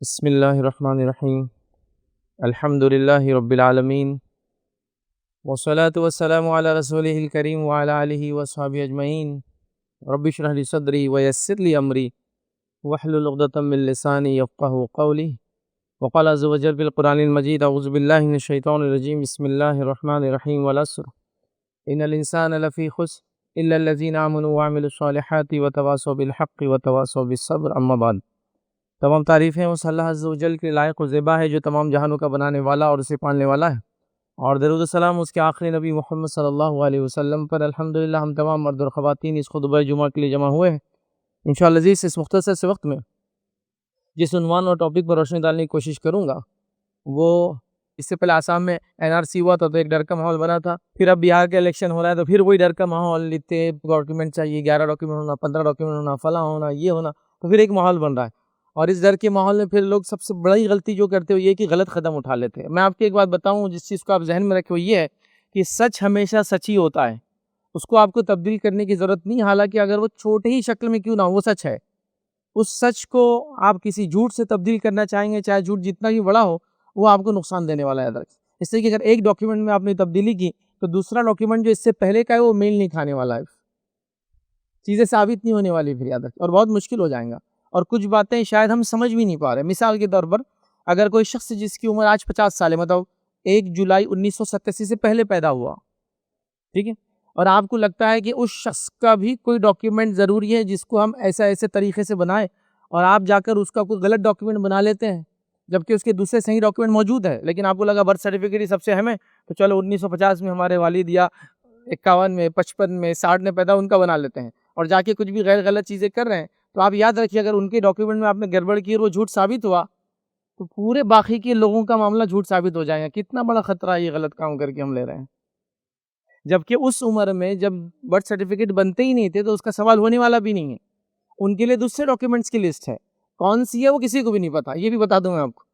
बिस्मिल्लाहिर्रहमानिर्रहीम। अल्हम्दुलिल्लाहि रब्बिल आलमीन वस्सलातु वस्सलामु अला रसूलिहिल करीम व अला आलिहि व अस्हाबिहि अजमईन। रब्बि इश्रह ली सदरी व यस्सिर ली अमरी वहलुल उक़दतम मिन लिसानी यफ़क़हू क़ौली। व क़ाल अज़्ज़ व जल्ल फ़िल क़ुरआनिल मजीद अऊज़ु बिल्लाहि मिनश शैतानिर रजीम। बिस्मिल्लाहिर्रहमानिर्रहीम। वल अस्र इन्नल इंसाना लफ़ी ख़ुस्र इल्लल लज़ीना आमनू व अमिलुस सालिहाति व तवासौ बिल हक़्क़ि व तवासौ बिस सब्र। अम्मा बाद। तमाम तारीफ़ें उस अल्लाह अज़्ज़ व जल के लायक व ज़ेबा है जो तमाम जहानों का बनाने वाला और उसे पालने वाला है। और दरूद व सलाम उसके आखिरी नबी मोहम्मद सल्लल्लाहु अलैहि वसल्लम पर। अल्हम्दुलिल्लाह हम तमाम मर्द और ख़वातीन इस खुतबा जुमा के लिए जमा हुए हैं। इंशाअल्लाह अज़ीज़ इस मुख्तसर से वक्त में जिस उन्वान और टॉपिक पर रोशनी डालने की कोशिश करूँगा वो इससे पहले आसाम में NRC हुआ था तो एक डर का माहौल बना था। फिर अब बिहार का इलेक्शन हो रहा है तो फिर वही डर का माहौल, इतने डॉक्यूमेंट चाहिए, 11 डॉक्यूमेंट होना, 15 डॉक्यूमेंट होना, फला होना, ये होना, तो फिर एक माहौल बन रहा है। और इस डर के माहौल में फिर लोग सबसे बड़ी गलती जो करते हो ये कि गलत कदम उठा लेते हैं। मैं आपको एक बात बताऊं जिस चीज़ को आप जहन में रखें वो ये है कि सच हमेशा सच ही होता है, उसको आपको तब्दील करने की ज़रूरत नहीं। हालांकि अगर वो छोटे ही शक्ल में क्यों ना हो वो सच है, उस सच को आप किसी झूठ से तब्दील करना चाहेंगे, चाहे झूठ जितना भी बड़ा हो, वो आपको नुकसान देने वाला है अदर। इसलिए कि अगर एक डॉक्यूमेंट में आपने तब्दीली की तो दूसरा डॉक्यूमेंट जो इससे पहले का है वो मेल नहीं खाने वाला है, चीज़ें साबित नहीं होने वाली फिर याद रखें, और बहुत मुश्किल हो जाएगा। और कुछ बातें शायद हम समझ भी नहीं पा रहे। मिसाल के तौर पर अगर कोई शख्स जिसकी उम्र आज 50 साल है, मतलब 1 जुलाई 1987 से पहले पैदा हुआ, ठीक है, और आपको लगता है कि उस शख्स का भी कोई डॉक्यूमेंट ज़रूरी है जिसको हम ऐसे तरीके से बनाएं, और आप जाकर उसका कोई गलत डॉक्यूमेंट बना लेते हैं जबकि उसके दूसरे सही डॉक्यूमेंट मौजूद है। लेकिन आपको लगा बर्थ सर्टिफिकेट ही सबसे अहम है तो चलो 1950 में हमारे वालिद या 51 में, 55 में, 60 में पैदा उनका बना लेते हैं, और जाके कुछ भी गैर गलत चीज़ें कर रहे हैं। तो आप याद रखिए अगर उनके डॉक्यूमेंट में आपने गड़बड़ की और वो झूठ साबित हुआ तो पूरे बाकी के लोगों का मामला झूठ साबित हो जाएगा। कितना बड़ा खतरा है ये गलत काम करके हम ले रहे हैं, जबकि उस उम्र में जब बर्थ सर्टिफिकेट बनते ही नहीं थे तो उसका सवाल होने वाला भी नहीं है। उनके लिए दूसरे डॉक्यूमेंट्स की लिस्ट है, कौन सी है वो किसी को भी नहीं पता, ये भी बता दूं मैं आपको।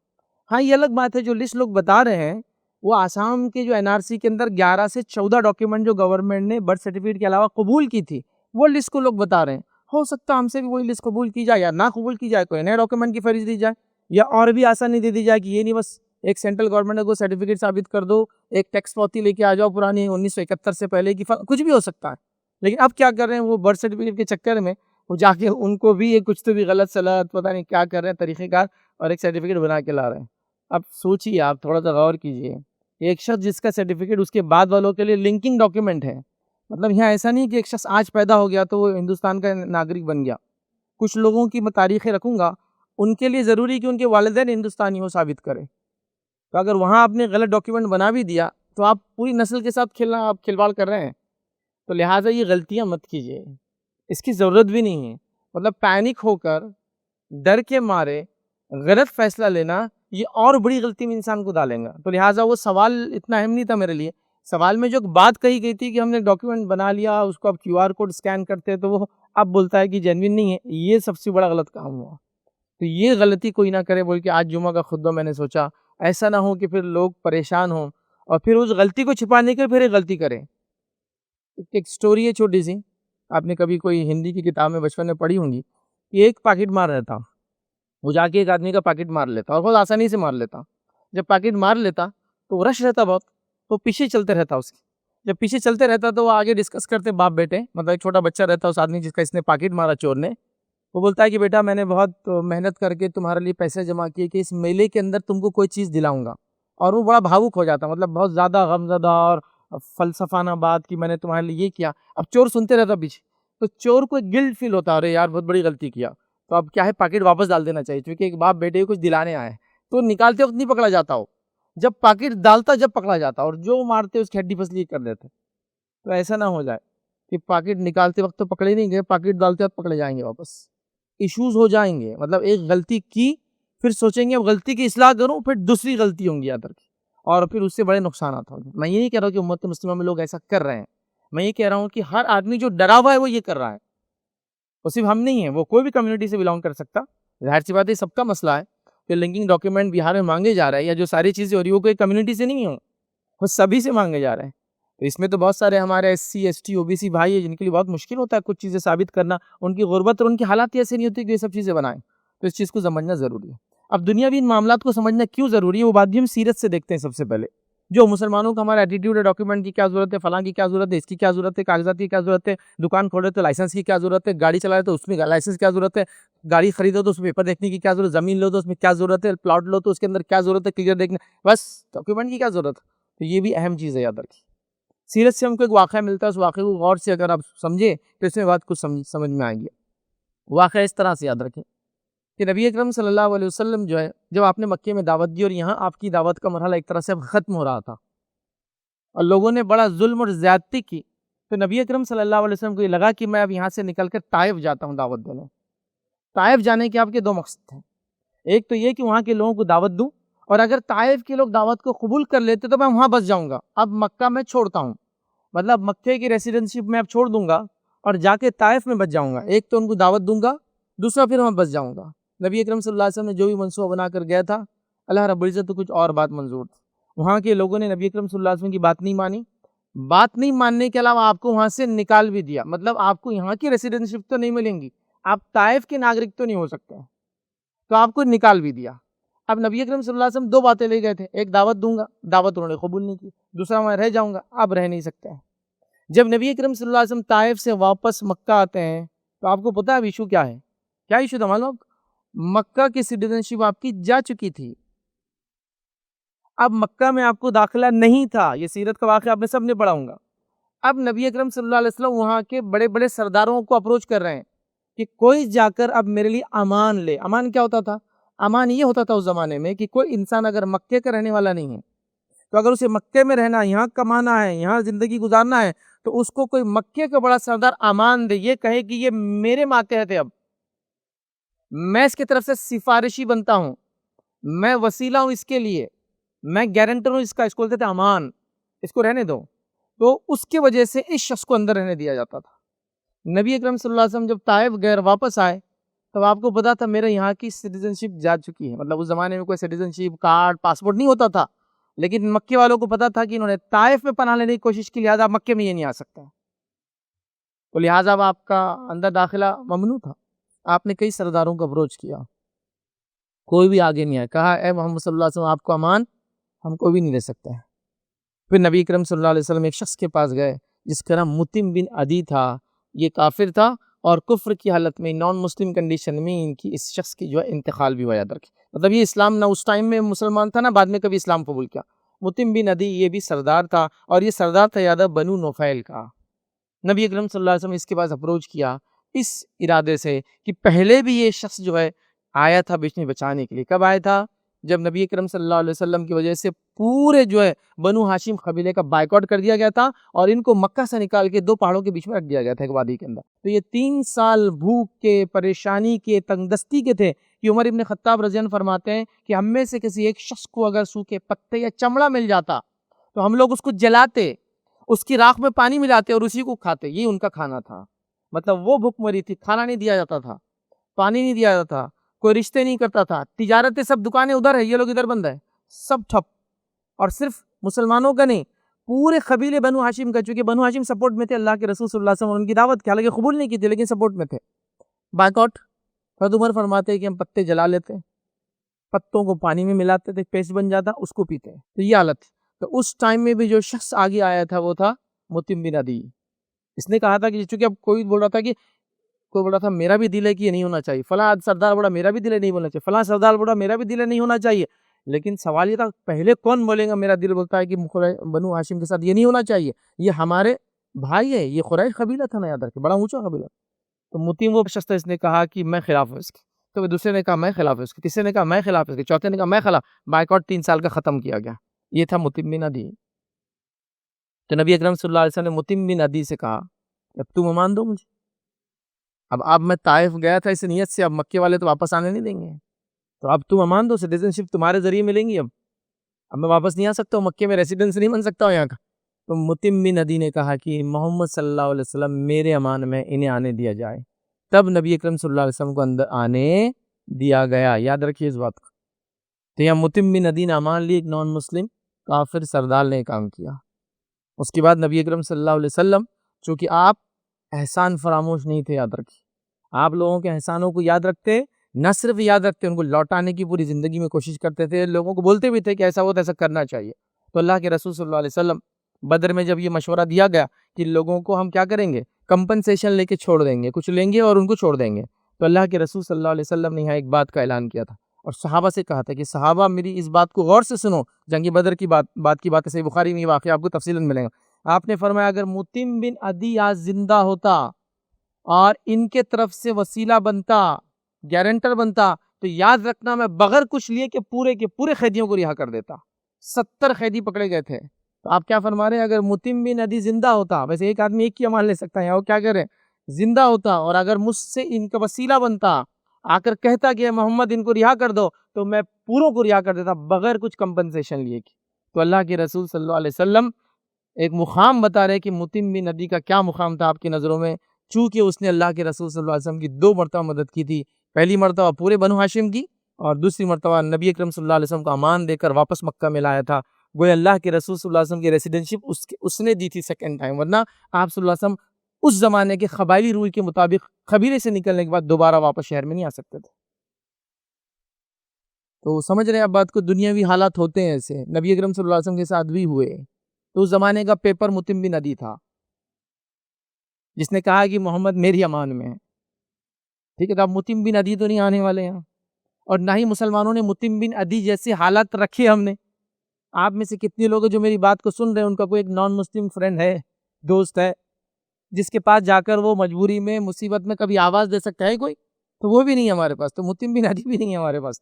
हाँ, ये अलग बात है जो लिस्ट लोग बता रहे हैं वो आसाम के जो NRC के अंदर 11 से 14 डॉक्यूमेंट जो गवर्नमेंट ने बर्थ सर्टिफिकेट के अलावा कबूल की थी वो लिस्ट को लोग बता रहे हैं। हो सकता है हमसे भी वही लिस्ट कबूल की जाए या ना कबूल की जाए, कोई नए डॉक्यूमेंट की फरीज दी जाए, या और भी आसानी दे दी जाए कि ये नहीं बस एक सेंट्रल गवर्नमेंट को सर्टिफिकेट साबित कर दो, एक टैक्स पावती लेके आ जाओ पुरानी 1971 से पहले की, कुछ भी हो सकता है। लेकिन अब क्या कर रहे हैं वो बर्थ सर्टिफिकेट के चक्कर में वो जाके उनको भी एक कुछ तो भी गलत सलाह पता नहीं क्या कर रहे हैं तरीक़ेकार, और एक सर्टिफिकेट बना के ला रहे हैं। अब सोचिए, आप थोड़ा सा गौर कीजिए, एक शख्स जिसका सर्टिफिकेट उसके बाद वालों के लिए लिंकिंग डॉक्यूमेंट है, मतलब यहाँ ऐसा नहीं कि एक शख्स आज पैदा हो गया तो वो हिंदुस्तान का नागरिक बन गया। कुछ लोगों की मैं तारीखें रखूँगा, उनके लिए ज़रूरी कि उनके वालिदैन हिंदुस्तानी हो साबित करें। तो अगर वहाँ आपने गलत डॉक्यूमेंट बना भी दिया तो आप पूरी नस्ल के साथ आप खिलवाड़ कर रहे हैं। तो लिहाजा ये गलतियाँ मत कीजिए, इसकी ज़रूरत भी नहीं है। मतलब पैनिक होकर डर के मारे गलत फैसला लेना ये और बड़ी गलती में इंसान को डालेगा। तो लिहाजा वो सवाल इतना अहम नहीं था मेरे लिए। सवाल में जो बात कही गई थी कि हमने डॉक्यूमेंट बना लिया, उसको अब QR कोड स्कैन करते हैं तो वो अब बोलता है कि जेन्युइन नहीं है, ये सबसे बड़ा गलत काम हुआ। तो ये गलती कोई ना करे बोल के आज जुमा का खुतबा मैंने सोचा, ऐसा ना हो कि फिर लोग परेशान हों और फिर उस गलती को छिपाने के फिर एक गलती करें। एक स्टोरी है छोटी सी, आपने कभी कोई हिंदी की किताब में बचपन में पढ़ी होंगी कि एक पॉकेट मार रहता, वो जाके एक आदमी का पॉकेट मार लेता और बहुत आसानी से मार लेता। जब पॉकेट मार लेता तो रश रहता बहुत, तो पीछे चलते रहता उसके। जब पीछे चलते रहता तो वो आगे डिस्कस करते बाप बेटे, मतलब एक छोटा बच्चा रहता उस आदमी जिसका इसने पॉकेट मारा चोर ने, वो बोलता है कि बेटा मैंने बहुत मेहनत करके तुम्हारे लिए पैसे जमा किए कि इस मेले के अंदर तुमको कोई चीज़ दिलाऊंगा। और वो बड़ा भावुक हो जाता, मतलब बहुत ज़्यादा गमज़दा और फलसफाना बात कि मैंने तुम्हारे लिए ये किया। अब चोर सुनते रहता पीछे, तो चोर को गिल्ट फील होता, अरे यार बहुत बड़ी गलती किया, तो अब क्या है पॉकेट वापस डाल देना चाहिए, क्योंकि एक बाप बेटे को कुछ दिलाने आए। तो निकालते वक्त नहीं पकड़ा जाता हो, जब पॉकेट डालता जब पकड़ा जाता, और जो मारते उसकी हड्डी फसली कर देते। तो ऐसा ना हो जाए कि पॉकेट निकालते वक्त तो पकड़े नहीं गए, पॉकेट डालते वक्त पकड़े जाएंगे वापस, इश्यूज हो जाएंगे। मतलब एक गलती की फिर सोचेंगे अब गलती की इस्लाह करूं, फिर दूसरी गलती होंगी याद रखिए, और फिर उससे बड़े नुकसान होंगे। मैं ये नहीं कह रहा हूँ कि उम्मत मुस्लिमा में लोग ऐसा कर रहे हैं, मैं ये कह रहा हूँ कि हर आदमी जो डरा हुआ है वो ये कर रहा है। वो सिर्फ हम नहीं है, वो कोई भी कम्युनिटी से बिलोंग कर सकता। जाहिर सी बात है सबका मसला है कि लिंकिंग डॉक्यूमेंट बिहार में मांगे जा रहा है, या जो सारी चीज़ें हो रही है वो कोई कम्युनिटी से नहीं हो, वो सभी से मांगे जा रहे हैं। तो इसमें तो बहुत सारे हमारे SC ST OBC भाई है जिनके लिए बहुत मुश्किल होता है कुछ चीज़ें साबित करना, उनकी गुर्बत और उनकी हालात ऐसे नहीं होती कि ये सब चीज़ें बनाएं। तो इस चीज़ को समझना ज़रूरी है। अब दुनियावी इन मामलात को समझना क्यों ज़रूरी है वो बात भी हम सीरत से देखते हैं। सबसे पहले जो मुसलमानों का हमारा एटीट्यूड है, डॉक्यूमेंट की क्या ज़रूरत है, फलां की क्या ज़रूरत है, इसकी क्या ज़रूरत है, कागजात की क्या ज़रूरत है, दुकान खोले तो लाइसेंस की क्या ज़रूरत है, गाड़ी चलाए तो उसमें लाइसेंस क्या ज़रूरत है, गाड़ी खरीदो तो उसमें पेपर देखने की क्या ज़रूरत, ज़मीन लो तो उसमें क्या ज़रूरत है, प्लॉट लो तो उसके अंदर क्या ज़रूरत है, क्लियर देखने, बस डॉक्यूमेंट की क्या ज़रूरत है। तो ये भी अहम चीज़ है याद रखिए। सीरत से हमको एक वाक़या मिलता है, उस वाक़े को गौर से अगर आप समझे तो इसमें बात कुछ समझ में आएगी। वाक़या इस तरह से याद रखें कि नबी अकरम सल्लल्लाहु अलैहि वसल्लम जो है, जब आपने मक्के में दावत दी और यहाँ आपकी दावत का मरहला एक तरह से अब ख़त्म हो रहा था और लोगों ने बड़ा जुल्म और ज़्यादती की, तो नबी अकरम सल्लल्लाहु अलैहि वसल्लम को ये लगा कि मैं अब यहाँ से निकल कर ताइफ जाता हूँ दावत देने। ताइफ जाने के आपके दो मकसद थे। एक तो ये कि वहाँ के लोगों को दावत दूँ और अगर ताइफ के लोग दावत को कबूल कर लेते तो मैं वहाँ बस जाऊँगा। अब मक्का मैं छोड़ता हूँ, मतलब मक्के की रेसिडेंशिप मैं अब छोड़ दूंगा और जाके ताइफ में बच जाऊंगा। एक तो उनको दावत दूंगा, दूसरा फिर मैं बच जाऊंगा। नबी अकरम सल्लल्लाहु अलैहि वसल्लम ने जो भी मनसूबा बना कर गया था, अल्लाह रब्बुल इज़्ज़त तो कुछ और बात मंजूर थी। वहाँ के लोगों ने नबी अकरम सल्लल्लाहु अलैहि वसल्लम की बात नहीं मानी। बात नहीं मानने के अलावा आपको वहाँ से निकाल भी दिया, मतलब आपको यहाँ की रेसिडेंशिप तो नहीं मिलेंगी, आप ताइफ के नागरिक तो नहीं हो सकते, तो आपको निकाल भी दिया। अब नबी अकरम सल्लल्लाहु अलैहि वसल्लम दो बातें ले गए थे, एक दावत दूंगा, दावत उन्होंने कबूल नहीं की, दूसरा मैं रह जाऊंगा, अब रह नहीं सकते हैं। जब नबी अकरम सल्लल्लाहु अलैहि वसल्लम ताइफ से वापस मक्का आते हैं तो आपको पता है अब इशू क्या है? क्या इशू था मालूम? मक्का की सिटीजनशिप आपकी जा चुकी थी, अब मक्का में आपको दाखिला नहीं था। ये सीरत का वाक़या आपने सबने पढ़ा होगा। अब नबी अकरम सल्लल्लाहु अलैहि वसल्लम वहाँ के बड़े बड़े सरदारों को अप्रोच कर रहे हैं कि कोई जाकर अब मेरे लिए अमान ले। अमान क्या होता था? अमान ये होता था उस ज़माने में कि कोई इंसान अगर मक्के का रहने वाला नहीं है, तो अगर उसे मक्के में रहना है, यहाँ कमाना है, यहाँ ज़िंदगी गुजारना है, तो उसको कोई मक्के का बड़ा सरदार अमान दे, ये कहे कि ये मेरे मातहत है, अब मैं इसकी तरफ से सिफारिशी बनता हूँ, मैं वसीला हूँ इसके लिए, मैं गारंटर हूँ इसका, इसको बोलते थे अमान, इसको रहने दो। तो उसके वजह से इस शख्स को अंदर रहने दिया जाता था। नबी अकरम सल्लल्लाहु अलैहि वसल्लम जब ताइफ गए वापस आए, तब आपको पता था मेरे यहाँ की सिटीजनशिप जा चुकी है। मतलब उस ज़माने में कोई सिटीजनशिप कार्ड पासपोर्ट नहीं होता था, लेकिन मक्के वालों को पता था कि इन्होंने ताइफ में पनाह लेने की कोशिश की, लिहाजा मक्के में ये नहीं आ सकता, तो लिहाजा अब आपका अंदर दाखिला ममनू था। आपने कई सरदारों को अप्रोच किया, कोई भी आगे नहीं आया, कहा ए मोहम्मद सल्लल्लाहु अलैहि वसल्लम आपको अमान हम कोई भी नहीं दे सकते हैं। फिर नबी अकरम सल्लल्लाहु अलैहि वसल्लम एक शख्स के पास गए जिसका नाम मुतिम बिन अदी था। ये काफिर था और कुफ्र की हालत में, नॉन मुस्लिम कंडीशन में इनकी इस शख्स की जो है इंतकाल भी हुआ। याद रखें, मतलब ये इस्लाम ना उस टाइम में मुसलमान था ना बाद में कभी इस्लाम कबूल किया। मुतिम बिन अदी ये भी सरदार था और ये सरदार था याद बनु नौफैल का। नबी अकरम सल्लल्लाहु अलैहि वसल्लम इसके पास अप्रोच किया इस इरादे से कि पहले भी ये शख्स जो है आया था बीच में बचाने के लिए। कब आया था? जब नबी अकरम सल्लल्लाहु अलैहि वसल्लम की वजह से पूरे जो है बनु हाशिम कबीले का बायकॉट कर दिया गया था और इनको मक्का से निकाल के दो पहाड़ों के बीच में रख दिया गया था एक वादी के अंदर। तो ये 3 साल भूख के, परेशानी के, तंगदस्ती के थे कि उमर इब्न खत्ताब रज़ियल्लाहु अन्हु फरमाते हैं कि हम में से किसी एक शख्स को अगर सूखे पत्ते या चमड़ा मिल जाता तो हम लोग उसको जलाते, उसकी राख में पानी मिलाते और उसी को खाते। ये उनका खाना था। मतलब वो भूखमरी थी, खाना नहीं दिया जाता था, पानी नहीं दिया जाता था, कोई रिश्ते नहीं करता था, तिजारतें सब दुकानें उधर है, ये लोग इधर बंद है, सब ठप। और सिर्फ मुसलमानों का नहीं, पूरे कबीले बनु हाशिम का, चूंकि बनु हाशिम सपोर्ट में थे अल्लाह के रसूल सल्लल्लाहु अलैहि वसल्लम, उनकी दावत की हालांकि कबूल नहीं की थी लेकिन सपोर्ट में थे। बायकॉट। हज़रत उमर फरमाते हैं कि हम पत्ते जला लेते, पत्तों को पानी में मिलाते थे, पेस्ट बन जाता, उसको पीते। तो ये हालत थी। तो उस टाइम में भी जो शख्स आगे आया था वो था मुतिम बिन अदी। इसने कहा था कि चूंकि अब कोई बोल रहा था कि कोई बोल रहा था मेरा भी दिल है कि ये नहीं होना चाहिए, फलां सरदार बोला मेरा भी दिल है नहीं बोलना चाहिए, फलां सरदार बोला मेरा भी दिल है नहीं होना चाहिए। लेकिन सवाल ये था पहले कौन बोलेगा मेरा दिल बोलता है कि बनु हाशिम के साथ ये नहीं होना चाहिए, ये हमारे भाई है, ये कुरैश कबीला था ना, याद रखे, बड़ा ऊंचा कबीला। तो मुतिम वो शख्स था, इसने कहा कि मैं खिलाफ हूँ इसके, तो दूसरे ने कहा मैं खिलाफ हूँ इसके, तीसरे ने कहा मैं खिलाफ हूँ इसके, चौथे ने कहा मैं खिलाफ। बाइकआउट 3 साल का खत्म किया गया। ये था मुतिम बिन अदी। तो नबी अकरम सल्लल्लाहु अलैहि वसल्लम ने मुतिम बिन अदी से कहा अब तुम मान दो मुझे, अब मैं ताइफ गया था इस नियत से, अब मक्के वाले तो वापस आने नहीं देंगे, तो अब तुम अमान दो, सिटीजनशिप तुम्हारे जरिए मिलेंगी। अब मैं वापस नहीं आ सकता हूँ, मक्के में रेसिडेंस नहीं बन सकता हूँ यहाँ का। तो मुतिम बिन अदी ने कहा कि मोहम्मद सल्लल्लाहु अलैहि वसल्लम मेरे अमान में, इन्हें आने दिया जाए। तब नबी अकरम सल्लल्लाहु अलैहि वसल्लम को अंदर आने दिया गया। याद रखिए इस बात को। तो यहाँ मुतिम बिन अदी ने अमान ली, एक नॉन मुस्लिम काफिर सरदार ने काम किया। उसके बाद नबी अकरम सल्लल्लाहु अलैहि वसल्लम, चूँकि आप एहसान फरामोश नहीं थे, याद रखिए, आप लोगों के एहसानों को याद रखते, न सिर्फ याद रखते, उनको लौटाने की पूरी ज़िंदगी में कोशिश करते थे, लोगों को बोलते भी थे कि ऐसा हो तो ऐसा करना चाहिए। तो अल्लाह के रसूल सल्लल्लाहु अलैहि वसल्लम बदर में जब ये मशवरा दिया गया कि लोगों को हम क्या करेंगे, कंपनसेशन लेके छोड़ देंगे, कुछ लेंगे और उनको छोड़ देंगे, तो अल्लाह के रसूल सल्लल्लाहु अलैहि वसल्लम ने यहाँ एक बात का ऐलान किया था और सहाबा से कहा था कि सहाबा मेरी इस बात को गौर से सुनो, जंग बदर की बात की बात है, सही बुखारी में ये वाक़या आपको तफसीलन मिलेगा। आपने फरमाया अगर मुतिम बिन अदी आज जिंदा होता और इनके तरफ से वसीला बनता, गारंटर बनता, तो याद रखना मैं बगैर कुछ लिए के पूरे कैदियों को रिहा कर देता। 70 कैदी पकड़े गए थे। तो आप क्या फरमा रहे हैं, अगर मुतिम बिन अदी जिंदा होता, वैसे एक आदमी एक की अमान ले सकता है, वो क्या करे, जिंदा होता और अगर मुझसे इनका वसीला बनता, आकर कहता कि मोहम्मद इनको रिहा कर दो, तो मैं पूरों को रिहा कर देता बगैर कुछ कंपनसेशन लिए की। तो अल्लाह के रसूल सल्लल्लाहु अलैहि वसल्लम एक मुकाम बता रहे कि मुतिम बिन अदी का क्या मुकाम था आपकी नज़रों में। चूँकि उसने अल्लाह के रसूल सल्लल्लाहु अलैहि वसल्लम की 2 मरतबा मदद की थी। पहली मरतबा पूरे बनु हाशिम की और दूसरी मरतबा नबी अकरम सल्लल्लाहु अलैहि वसल्लम को अमान देकर वापस मक्का में लाया था। गोया अल्लाह के रसूल सल्लल्लाहु अलैहि वसल्लम की रेसिडेंटशिप उसने दी थी सेकंड टाइम, वरना आप सल्लल्लाहु अलैहि वसल्लम उस ज़माने के क़बायली रूल के मुताबिक कबीले से निकलने के बाद दोबारा वापस शहर में नहीं आ सकते थे। तो समझ रहे हैं आप बात को, दुनियावी हालात होते हैं ऐसे, नबी अकरम सल्लल्लाहु अलैहि वसल्लम के साथ भी हुए। तो उस ज़माने का पेपर मुतिम बिन अदी था, जिसने कहा कि मोहम्मद मेरी अमान में है। ठीक है, तो अब मुतिम बिन अदी तो नहीं आने वाले हैं और ना ही मुसलमानों ने मुतिम बिन अदी जैसे हालात रखे हमने। आप में से कितने लोग जो मेरी बात को सुन रहे हैं, उनका कोई एक नॉन मुस्लिम फ्रेंड है, दोस्त है, जिसके पास जाकर वो मजबूरी में मुसीबत में कभी आवाज़ दे सकता है कोई? तो वो भी नहीं है हमारे पास, तो मुतिम बिन अदी भी नहीं है हमारे पास।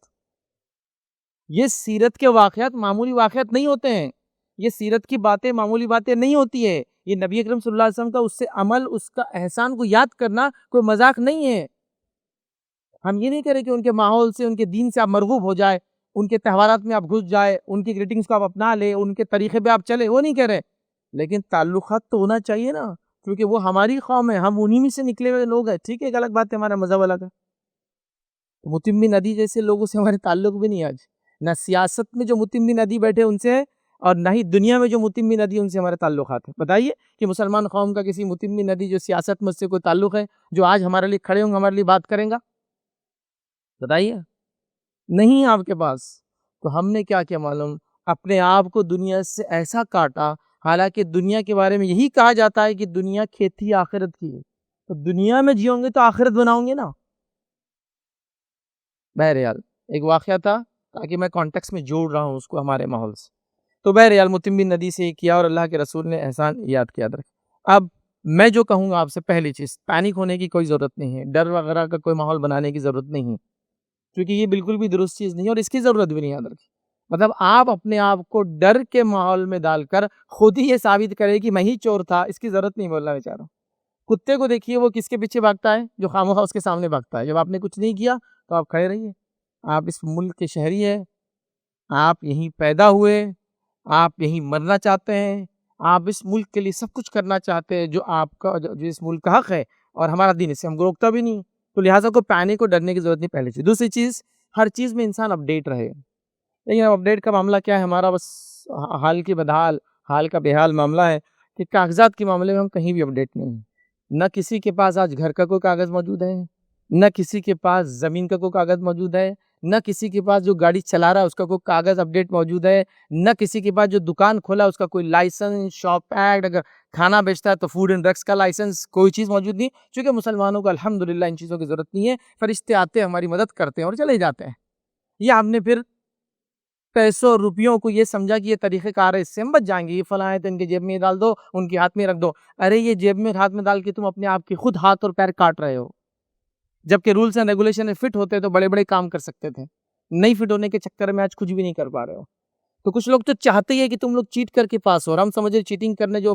ये सीरत के वाक़यात मामूली वाक़यात नहीं होते हैं, ये सीरत की बातें मामूली बातें नहीं होती है। ये नबी अकरम सल्लल्लाहु अलैहि वसल्लम का उससे अमल, उसका एहसान को याद करना कोई मजाक नहीं है। हम ये नहीं करें कि उनके माहौल से, उनके दीन से आप मरगूब हो जाए, उनके त्योहारात में आप घुस जाए, उनकी ग्रीटिंग्स को आप अपना ले, उनके तरीके पे आप चले, वो नहीं कह रहे। लेकिन ताल्लुकात तो होना चाहिए ना, क्योंकि वो हमारी कौम है, हम उन्हीं में से निकले हुए लोग हैं। ठीक है, एक अलग बात है, हमारा मज़हब अलग है। तो मुतिम बिन अदी जैसे लोगों से हमारे ताल्लुक भी नहीं आज, ना सियासत में जो मुतिम बिन अदी बैठे उनसे है और ना ही दुनिया में जो मुतिम बिन अदी उनसे हमारे ताल्लुकात हैं। बताइए कि मुसलमान कौम का किसी मुतिम बिन अदी जो सियासत में उससे कोई ताल्लुक है, जो आज हमारे लिए खड़े होंगे, हमारे लिए बात करेंगे? बताइए, नहीं आपके पास। तो हमने क्या किया मालूम, अपने आप को दुनिया से ऐसा काटा, हालांकि दुनिया के बारे में यही कहा जाता है कि दुनिया खेती आखिरत की है। तो दुनिया में जियोगे तो आखिरत बनाओगे ना। बहरहाल एक वाक़या था, ताकि मैं कॉन्टेक्स्ट में जोड़ रहा हूँ उसको हमारे माहौल से। तो बहरहाल मुतिम बिन नदी से किया और अल्लाह के रसूल ने एहसान याद किया। अब मैं जो कहूँगा आपसे, पहली चीज़, पैनिक होने की कोई ज़रूरत नहीं है, डर वगैरह का कोई माहौल बनाने की ज़रूरत नहीं है, क्योंकि ये बिल्कुल भी दुरुस्त चीज़ नहीं है और इसकी ज़रूरत भी नहीं याद रखिए। मतलब आप अपने आप को डर के माहौल में डालकर खुद ही ये साबित करें कि मैं ही चोर था, इसकी ज़रूरत नहीं बोलना बेचारा। कुत्ते को देखिए, वो किसके पीछे भागता है? जो खामोखा उसके सामने भागता है। जब आपने कुछ नहीं किया तो आप खड़े रहिए। आप इस मुल्क के शहरी हैं, आप यहीं पैदा हुए, आप यहीं मरना चाहते हैं, आप इस मुल्क के लिए सब कुछ करना चाहते हैं जो आपका, जो इस मुल्क का हक है, और हमारा दीन इससे हमको रोकता भी नहीं। तो लिहाजा को पैनिक को डरने की ज़रूरत नहीं, पहली चीज़। दूसरी चीज़, हर चीज़ में इंसान अपडेट रहे। लेकिन अब अपडेट का मामला क्या है हमारा, बस हाल की बदहाल, हाल का बेहाल मामला है कि कागज़ात के मामले में हम कहीं भी अपडेट नहीं हैं। न किसी के पास आज घर का कोई कागज़ मौजूद है, न किसी के पास ज़मीन का कोई कागज़ मौजूद है, न किसी के पास जो गाड़ी चला रहा है उसका कोई कागज़ अपडेट मौजूद है, न किसी के पास जो दुकान खोला उसका कोई लाइसेंस, शॉप एक्ट, अगर खाना बेचता है तो फूड एंड ड्रग्स का लाइसेंस, कोई चीज़ मौजूद नहीं। चूँकि मुसलमानों को अल्हम्दुलिल्लाह इन चीज़ों की ज़रूरत नहीं है। फरिश्ते आते हैं, हमारी मदद करते हैं और चले जाते हैं। ये हमने फिर पैसों रुपयों को ये समझा कि ये तरीक़ेकार है, इससे हम बच जाएँगे, ये फलाँ है तो इनके जेब में डाल दो, उनके हाथ में रख दो। अरे ये जेब में हाथ में डाल के तुम अपने आप के खुद हाथ और पैर काट रहे हो। जबकि रूल्स एंड रेगुलेशन में फिट होते तो बड़े-बड़े काम कर सकते थे। नहीं फिट होने के चक्कर में आज कुछ भी नहीं कर पा रहे हो। तो कुछ लोग तो चाहते ही है कि तुम लोग चीट करके पास हो, और हम समझ रहे चीटिंग करने जो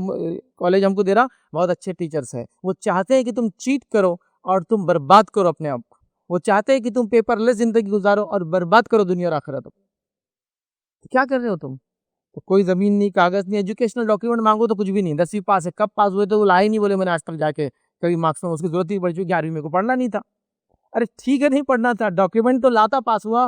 कॉलेज हमको दे रहा, बहुत अच्छे टीचर्स हैं। वो चाहते हैं कि तुम चीट करो और तुम बर्बाद करो अपने आप को। वो चाहते हैं कि तुम पेपरलेस ज़िंदगी गुज़ारो और बर्बाद करो दुनिया और आखिरत को। तो क्या कर रहे हो तुम? तो कोई ज़मीन नहीं, कागज़ नहीं, एजुकेशनल डॉक्यूमेंट माँगो तो कुछ भी नहीं। 10वीं पास है, कब पास हुए थे वो लाए ही नहीं, बोले मैंने आज तक जाके कभी मार्क्स में उसकी ज़रूरत ही पड़ी, क्योंकि 11वीं मेरे को पढ़ना नहीं था। अरे ठीक है, नहीं पढ़ना था, डॉक्यूमेंट तो लाता, पास हुआ।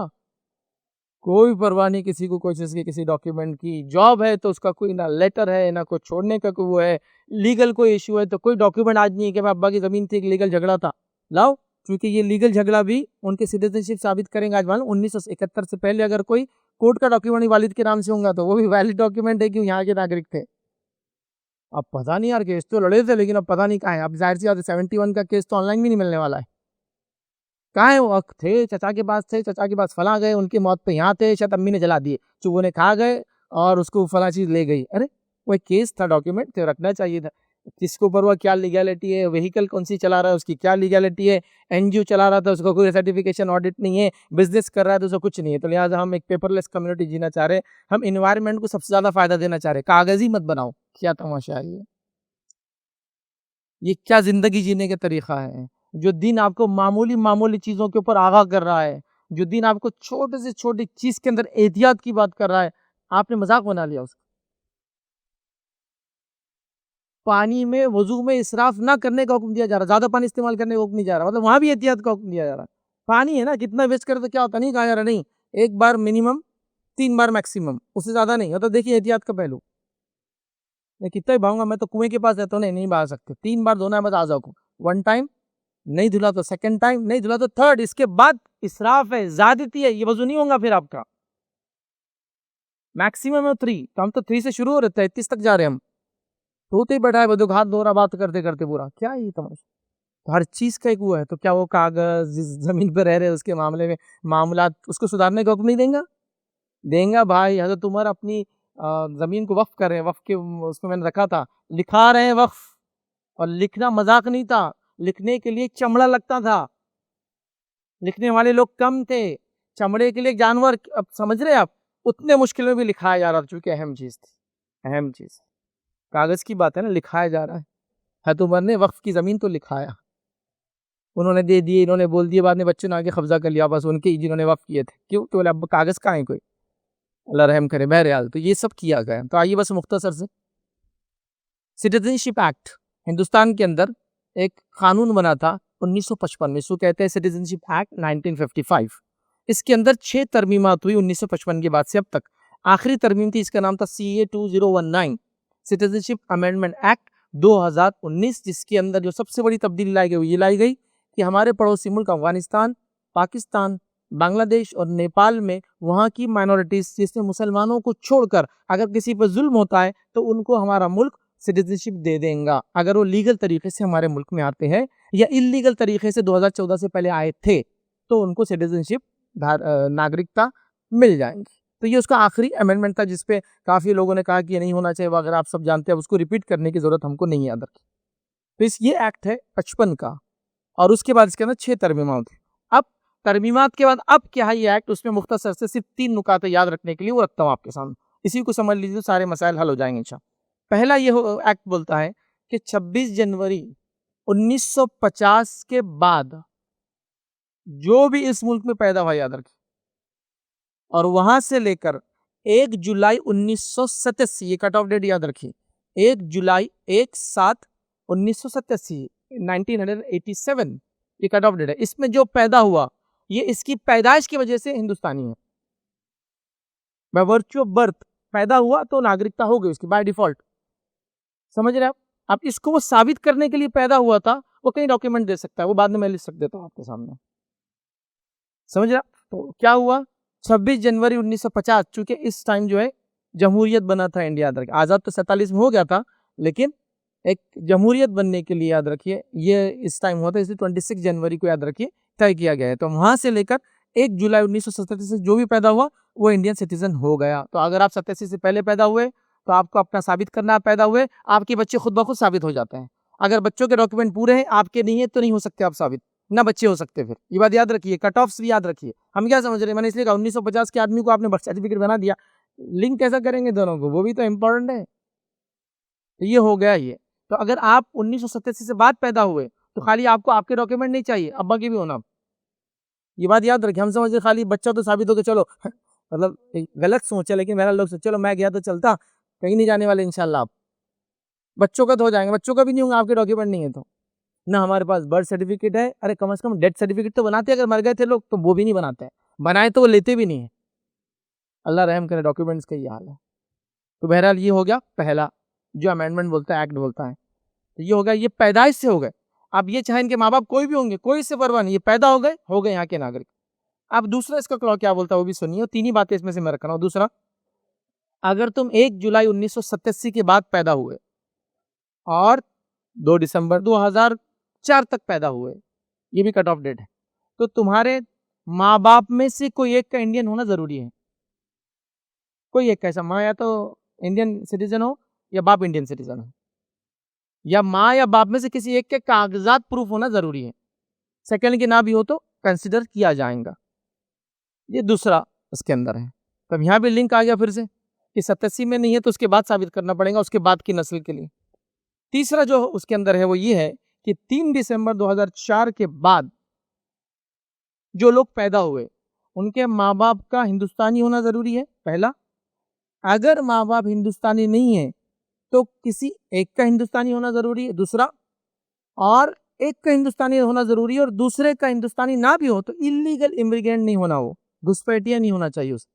कोई परवाह नहीं किसी को कोई चीज़ की, किसी डॉक्यूमेंट की। जॉब है तो उसका कोई ना लेटर है, ना कोई छोड़ने का कोई वो है। लीगल कोई इश्यू है तो कोई डॉक्यूमेंट आज नहीं है कि मैं अब्बा की ज़मीन थी, एक लीगल झगड़ा था, लाओ। क्योंकि ये लीगल झगड़ा भी उनके सिटीजनशिप साबित करेंगे। आज मान लो 1971 से पहले अगर कोई कोर्ट का डॉक्यूमेंट वालिद के नाम से होगा तो वो भी वैलिड डॉक्यूमेंट है कि यहाँ के नागरिक थे। अब पता नहीं यार, केस तो लड़े थे लेकिन अब पता नहीं कहाँ है। अब जाहिर सी बात है 71 का केस तो ऑनलाइन भी नहीं मिलने वाला है। कहाँ है वो? थे चचा के पास, थे चचा के पास फला गए, उनकी मौत पे यहाँ थे, शायद अम्मी ने जला दिए, चूहों ने खा गए और उसको फला चीज ले गई। अरे वो एक केस था, डॉक्यूमेंट थे, रखना चाहिए था। किसके ऊपर हुआ, क्या लीगैलिटी है, व्हीकल कौन सी चला रहा है उसकी क्या लीगैलिटी है, एनजीओ चला रहा था उसको कोई सर्टिफिकेशन ऑडिट नहीं है, बिजनेस कर रहा है तो उसको कुछ नहीं है। तो लिहाजा हम एक पेपरलेस कम्युनिटी जीना चाह रहे हैं, हम इन्वायरमेंट को सबसे ज्यादा फायदा देना चाह रहे हैं। कागजी मत बनाओ। क्या तमाशा है ये क्या जिंदगी जीने का तरीका है? जो दिन आपको मामूली मामूली चीजों के ऊपर आगाह कर रहा है, जो दिन आपको छोटे से छोटी चीज के अंदर एहतियात की बात कर रहा है, आपने मजाक बना लिया उसका। पानी में वजू में इसराफ ना करने का हुक्म दिया जा रहा है, ज्यादा पानी इस्तेमाल करने का हुक्म नहीं जा रहा, मतलब वहां भी एहतियात का हुक्म दिया जा रहा है। पानी है ना, कितना वेस्ट करे तो क्या होता, नहीं कहा जा रहा, नहीं, एक बार मिनिमम, 3 बार मैक्सिमम, उससे ज्यादा नहीं होता। देखिए एहतियात का पहलू, मैं कितना ही बहाऊंगा, मैं तो कुएं के पास रहता हूँ, नहीं बहा सकते। 3 बार धोना है बस, आ जाओ। 1 टाइम नहीं धुला तो सेकंड टाइम, नहीं धुला तो थर्ड, इसके बाद इसराफ है, ज्यादती है, ये वजू नहीं होगा फिर आपका। मैक्सिमम है 3, तो हम तो 3 से शुरू हो रहे थे, 33 तक जा रहे हैं हम। धोते ही बैठा है बदो, हाथ धो रहा, बात करते करते पूरा, क्या ये तमाशा। तो हर चीज का एक वो है, तो क्या वो कागज जिस जमीन पर रह रहे उसके मामले में मामला उसको सुधारने का हुक्म नहीं देगा? देगा भाई। हजरत उमर अपनी जमीन को वक्फ कर रहे हैं, वक्फ के उसमें मैंने रखा था, लिखा रहे हैं वक्फ, और लिखना मजाक नहीं था, लिखने के लिए चमड़ा लगता था, लिखने वाले लोग कम थे, चमड़े के लिए जानवर, अब समझ रहे आप, उतने मुश्किल में भी लिखाया जा रहा था, चूंकि अहम चीज थी, अहम चीज, कागज की बात है ना, लिखाया जा रहा है। हजरत उमर ने वक्फ की जमीन तो लिखाया, उन्होंने दे दिए, इन्होंने बोल दिए, बाद में बच्चों ने आगे कब्जा कर लिया, बस उनके जिन्होंने वक्फ किए थे। क्यों? तो बोले अब कागज कहाँ है कोई, अल्लाह रहम करे। बहरहाल तो ये सब किया गया। तो आइए बस मुख्तसर से, सिटीजनशिप एक्ट, हिंदुस्तान के अंदर एक कानून बना था 1955 में, इसको कहते हैं सिटीजनशिप एक्ट 1955। इसके अंदर 6 तरमीमात हुई 1955 के बाद से अब तक। आखिरी तरमीम थी, इसका नाम था CA 2019, सिटीजनशिप अमेंडमेंट एक्ट 2019, जिसके अंदर जो सबसे बड़ी तब्दीली लाई गई ये लाई गई कि हमारे पड़ोसी मुल्क अफगानिस्तान, पाकिस्तान, बांग्लादेश और नेपाल में वहाँ की माइनॉरिटीज, जिसमें मुसलमानों को छोड़कर अगर किसी पर जुल्म होता है तो उनको हमारा मुल्क सिटीजनशिप दे देगा, अगर वो लीगल तरीके से हमारे मुल्क में आते हैं या इलीगल तरीके से 2014 से पहले आए थे, तो उनको सिटीजनशिप नागरिकता मिल जाएंगी। तो ये उसका आखिरी अमेंडमेंट था, जिसपे काफी लोगों ने कहा कि ये नहीं होना चाहिए, अगर आप सब जानते हैं, उसको रिपीट करने की जरूरत हमको नहीं याद रखी। तो ये एक्ट है 55 का, और उसके बाद इसके अंदर 6 तरमीमात थी। अब तरमीमात के बाद अब क्या है ये एक्ट, उसमें मुख्तसर से सिर्फ 3 नुकाते याद रखने के लिए वो रखता हूँ आपके सामने, इसी को समझ लीजिए, सारे मसाइल हल हो जाएंगे इंशाअल्लाह। पहला ये एक्ट बोलता है कि 26 जनवरी 1950 के बाद जो भी इस मुल्क में पैदा हुआ, याद रखिए, और वहां से लेकर 1 जुलाई 1987, ये कट ऑफ डेट याद रखिए, 1 जुलाई 1/7/1987, 1987 ये कट ऑफ डेट है। इसमें जो पैदा हुआ ये इसकी पैदाइश की वजह से हिंदुस्तानी है, बाय वर्च्यू ऑफ बर्थ पैदा हुआ तो नागरिकता हो गई उसकी बाय डिफॉल्ट। समझ रहे आप? अब इसको वो साबित करने के लिए पैदा हुआ था, वो कहीं डॉक्यूमेंट दे सकता है, वो बाद में मैं लिस्ट रख देता हूँ आपके सामने। समझ रहे आप? तो क्या हुआ, 26 जनवरी 1950, चूंकि इस टाइम जो है जमहूरियत बना था इंडिया, याद रखिए, आज़ाद तो 47 में हो गया था, लेकिन एक जमहूरियत बनने के लिए याद रखिए ये इस टाइम हुआ था, इसलिए 26 जनवरी को याद रखिए तय किया गया है। तो वहां से लेकर 1 जुलाई 1987 से जो भी पैदा हुआ वो इंडियन सिटीजन हो गया। तो अगर आप 87 से पहले पैदा हुए तो आपको अपना साबित करना, पैदा हुए, आपके बच्चे खुद ब खुद साबित हो जाते हैं। अगर बच्चों के डॉक्यूमेंट पूरे हैं, आपके नहीं है, तो नहीं हो सकते आप साबित, ना बच्चे हो सकते। फिर ये बात याद रखिए, कट ऑफ्स भी याद रखिए। हम क्या समझ रहे हैं, मैंने इसलिए कहा 1950 के आदमी को आपने बर्थ सर्टिफिकेट बना दिया, लिंक कैसा करेंगे दोनों को, वो भी तो इम्पोर्टेंट है। तो ये हो गया ये। तो अगर आप 1987 से बाद पैदा हुए तो खाली आपको आपके डॉक्यूमेंट नहीं चाहिए, अब्बा के भी होना। ये बात याद रखिए, हम समझे खाली बच्चा तो साबित हो गया, चलो मतलब गलत सोच है, लेकिन मेरा लोग सोच, चलो मैं गया तो चलता, कहीं नहीं जाने वाले इंशाल्लाह। आप बच्चों का तो हो जाएंगे, बच्चों का भी नहीं होगा, आपके डॉक्यूमेंट नहीं है तो। ना हमारे पास बर्थ सर्टिफिकेट है, अरे कम से कम डेथ सर्टिफिकेट तो बनाते हैं, अगर मर गए थे लोग तो वो भी नहीं बनाते हैं, बनाए तो वो लेते भी नहीं है। अल्लाह रहम करे, डॉक्यूमेंट्स का ये हाल है। तो बहरहाल ये हो गया पहला जो अमेंडमेंट बोलता है, एक्ट बोलता है। तो ये हो गया, ये पैदाइश से हो गए। अब ये चाहे इनके माँ बाप कोई भी होंगे, कोई इससे परवाह नहीं, ये पैदा हो गए यहाँ के नागरिक। अब दूसरा इसका क्लॉज क्या बोलता है वो भी सुनिए, तीन ही बातें इसमें से मैं रख रहा हूँ। दूसरा, अगर तुम 1 जुलाई 1987 के बाद पैदा हुए और 2 दिसंबर 2004 तक पैदा हुए, ये भी कट ऑफ डेट है, तो तुम्हारे माँ बाप में से कोई एक का इंडियन होना जरूरी है। कोई एक कैसा, माँ या तो इंडियन सिटीजन हो या बाप इंडियन सिटीजन हो, या माँ या बाप में से किसी एक के कागजात प्रूफ होना जरूरी है। सेकंड के ना भी हो तो कंसिडर किया जाएगा। ये दूसरा उसके अंदर है। तो अब यहाँ भी लिंक आ गया फिर से कि 87 में नहीं है तो उसके बाद साबित करना पड़ेगा उसके बाद की नस्ल के लिए। तीसरा जो उसके अंदर है वो ये है कि 3 दिसंबर 2004 के बाद जो लोग पैदा हुए उनके माँ बाप का हिंदुस्तानी होना जरूरी है, पहला। अगर माँ बाप हिंदुस्तानी नहीं है तो किसी एक का हिंदुस्तानी होना जरूरी है, दूसरा। और एक का हिंदुस्तानी होना जरूरी है और दूसरे का हिंदुस्तानी ना भी हो तो इलीगल इमिग्रेंट नहीं होना, वो घुसपैठिया नहीं होना चाहिए उसे।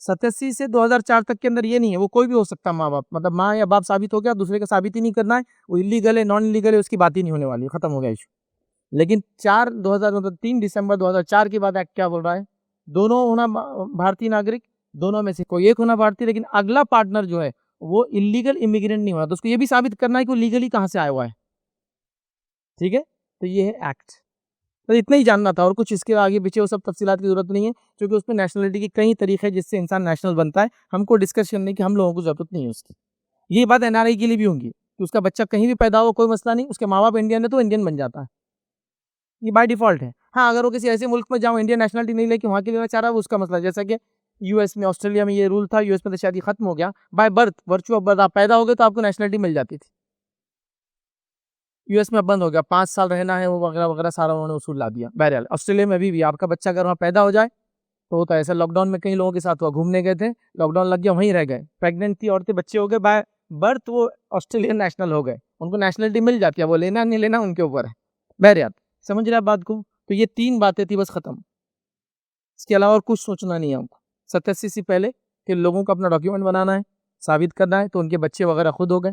87 से 2004 तक के अंदर ये नहीं है, वो कोई भी हो सकता माँ बाप, मतलब माँ या बाप साबित हो गया, दूसरे का साबित ही नहीं करना है, वो इलीगल है नॉन इलीगल है उसकी बात ही नहीं होने वाली, खत्म हो गया इशू। लेकिन 3 दिसंबर 2004 के बाद एक्ट क्या बोल रहा है, दोनों होना भारतीय नागरिक, दोनों में से कोई एक होना भारतीय, लेकिन अगला पार्टनर जो है वो इलीगल इमिग्रेंट नहीं होना, तो उसको ये भी साबित करना है कि वो लीगली कहाँ से आया हुआ है। ठीक है, तो ये है एक्ट। तो इतना ही जानना था और कुछ इसके आगे पीछे वो सब तफसीलात की जरूरत नहीं है, क्योंकि उसमें नेशनलिटी के कई तरीके हैं जिससे इंसान नेशनल बनता है। हमको डिस्कस करने की हम लोगों को जरूरत नहीं है उसकी। ये बात एनआरआई के लिए भी होंगी कि उसका बच्चा कहीं भी पैदा हो कोई मसला नहीं, उसके माँ बाप इंडियन है तो इंडियन बन जाता है, ये बाय डिफॉल्ट है। हाँ, अगर वो किसी ऐसे मुल्क में जाओ इंडियन नेशनलिटी नहीं लेके वहाँ के लेना चाह रहा है वो उसका मसला, जैसा कि यूएस में, ऑस्ट्रेलिया में ये रूल था, यूएस में तो शायद ये खत्म हो गया, by birth, virtue of birth, आप पैदा हो गए तो आपको नेशनलिटी मिल जाती थी। यूएस में बंद हो गया, 5 साल रहना है वो वगैरह वगैरह सारा उन्होंने उसूल ला दिया। बहरहाल ऑस्ट्रेलिया में अभी भी आपका बच्चा अगर वहाँ पैदा हो जाए तो होता है ऐसा। लॉकडाउन में कई लोगों के साथ हुआ, घूमने गए थे, लॉकडाउन लग गया, वहीं रह गए, प्रेग्नेंट थी औरतें, बच्चे हो गए, बाय बर्थ वो ऑस्ट्रेलियन नेशनल हो गए, उनको नेशनलिटी मिल जाती है, वो लेना नहीं लेना उनके ऊपर है। बहरहाल समझ रहे आप बात को। तो ये 3 बातें थी बस, खत्म। इसके अलावा और कुछ सोचना नहीं है हमको। 87 से पहले कि लोगों को अपना डॉक्यूमेंट बनाना है, साबित करना है, तो उनके बच्चे वगैरह खुद हो गए।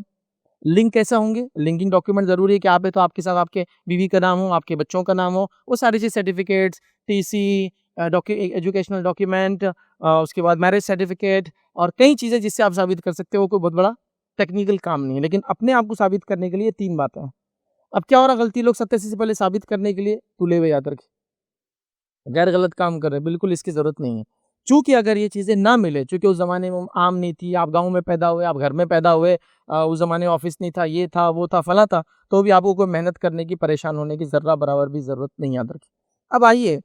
लिंक कैसा होंगे, लिंकिंग डॉक्यूमेंट जरूरी है कि आप है तो आपके साथ आपके बीवी का नाम हो, आपके बच्चों का नाम हो, वो सारी चीज, सर्टिफिकेट्स, टीसी, एजुकेशनल डॉक्यूमेंट, उसके बाद मैरिज सर्टिफिकेट और कई चीजें जिससे आप साबित कर सकते हो। कोई बहुत बड़ा टेक्निकल काम नहीं है, लेकिन अपने आप को साबित करने के लिए 3 बातें हैं। अब क्या हो रहा, गलती लोग 87 से पहले साबित करने के लिए तुले हुए याद रखें, गैर गलत काम कर रहे हैं, बिल्कुल इसकी जरूरत नहीं है। चूंकि अगर ये चीजें ना मिले, चूंकि उस जमाने में आम नहीं थी, आप गांव में पैदा हुए, आप घर में पैदा हुए, उस जमाने में ऑफिस नहीं था, ये था वो था फला था, तो भी आपको कोई मेहनत करने की, परेशान होने की जर्रा बराबर भी जरूरत नहीं, याद रखिए। अब आइए,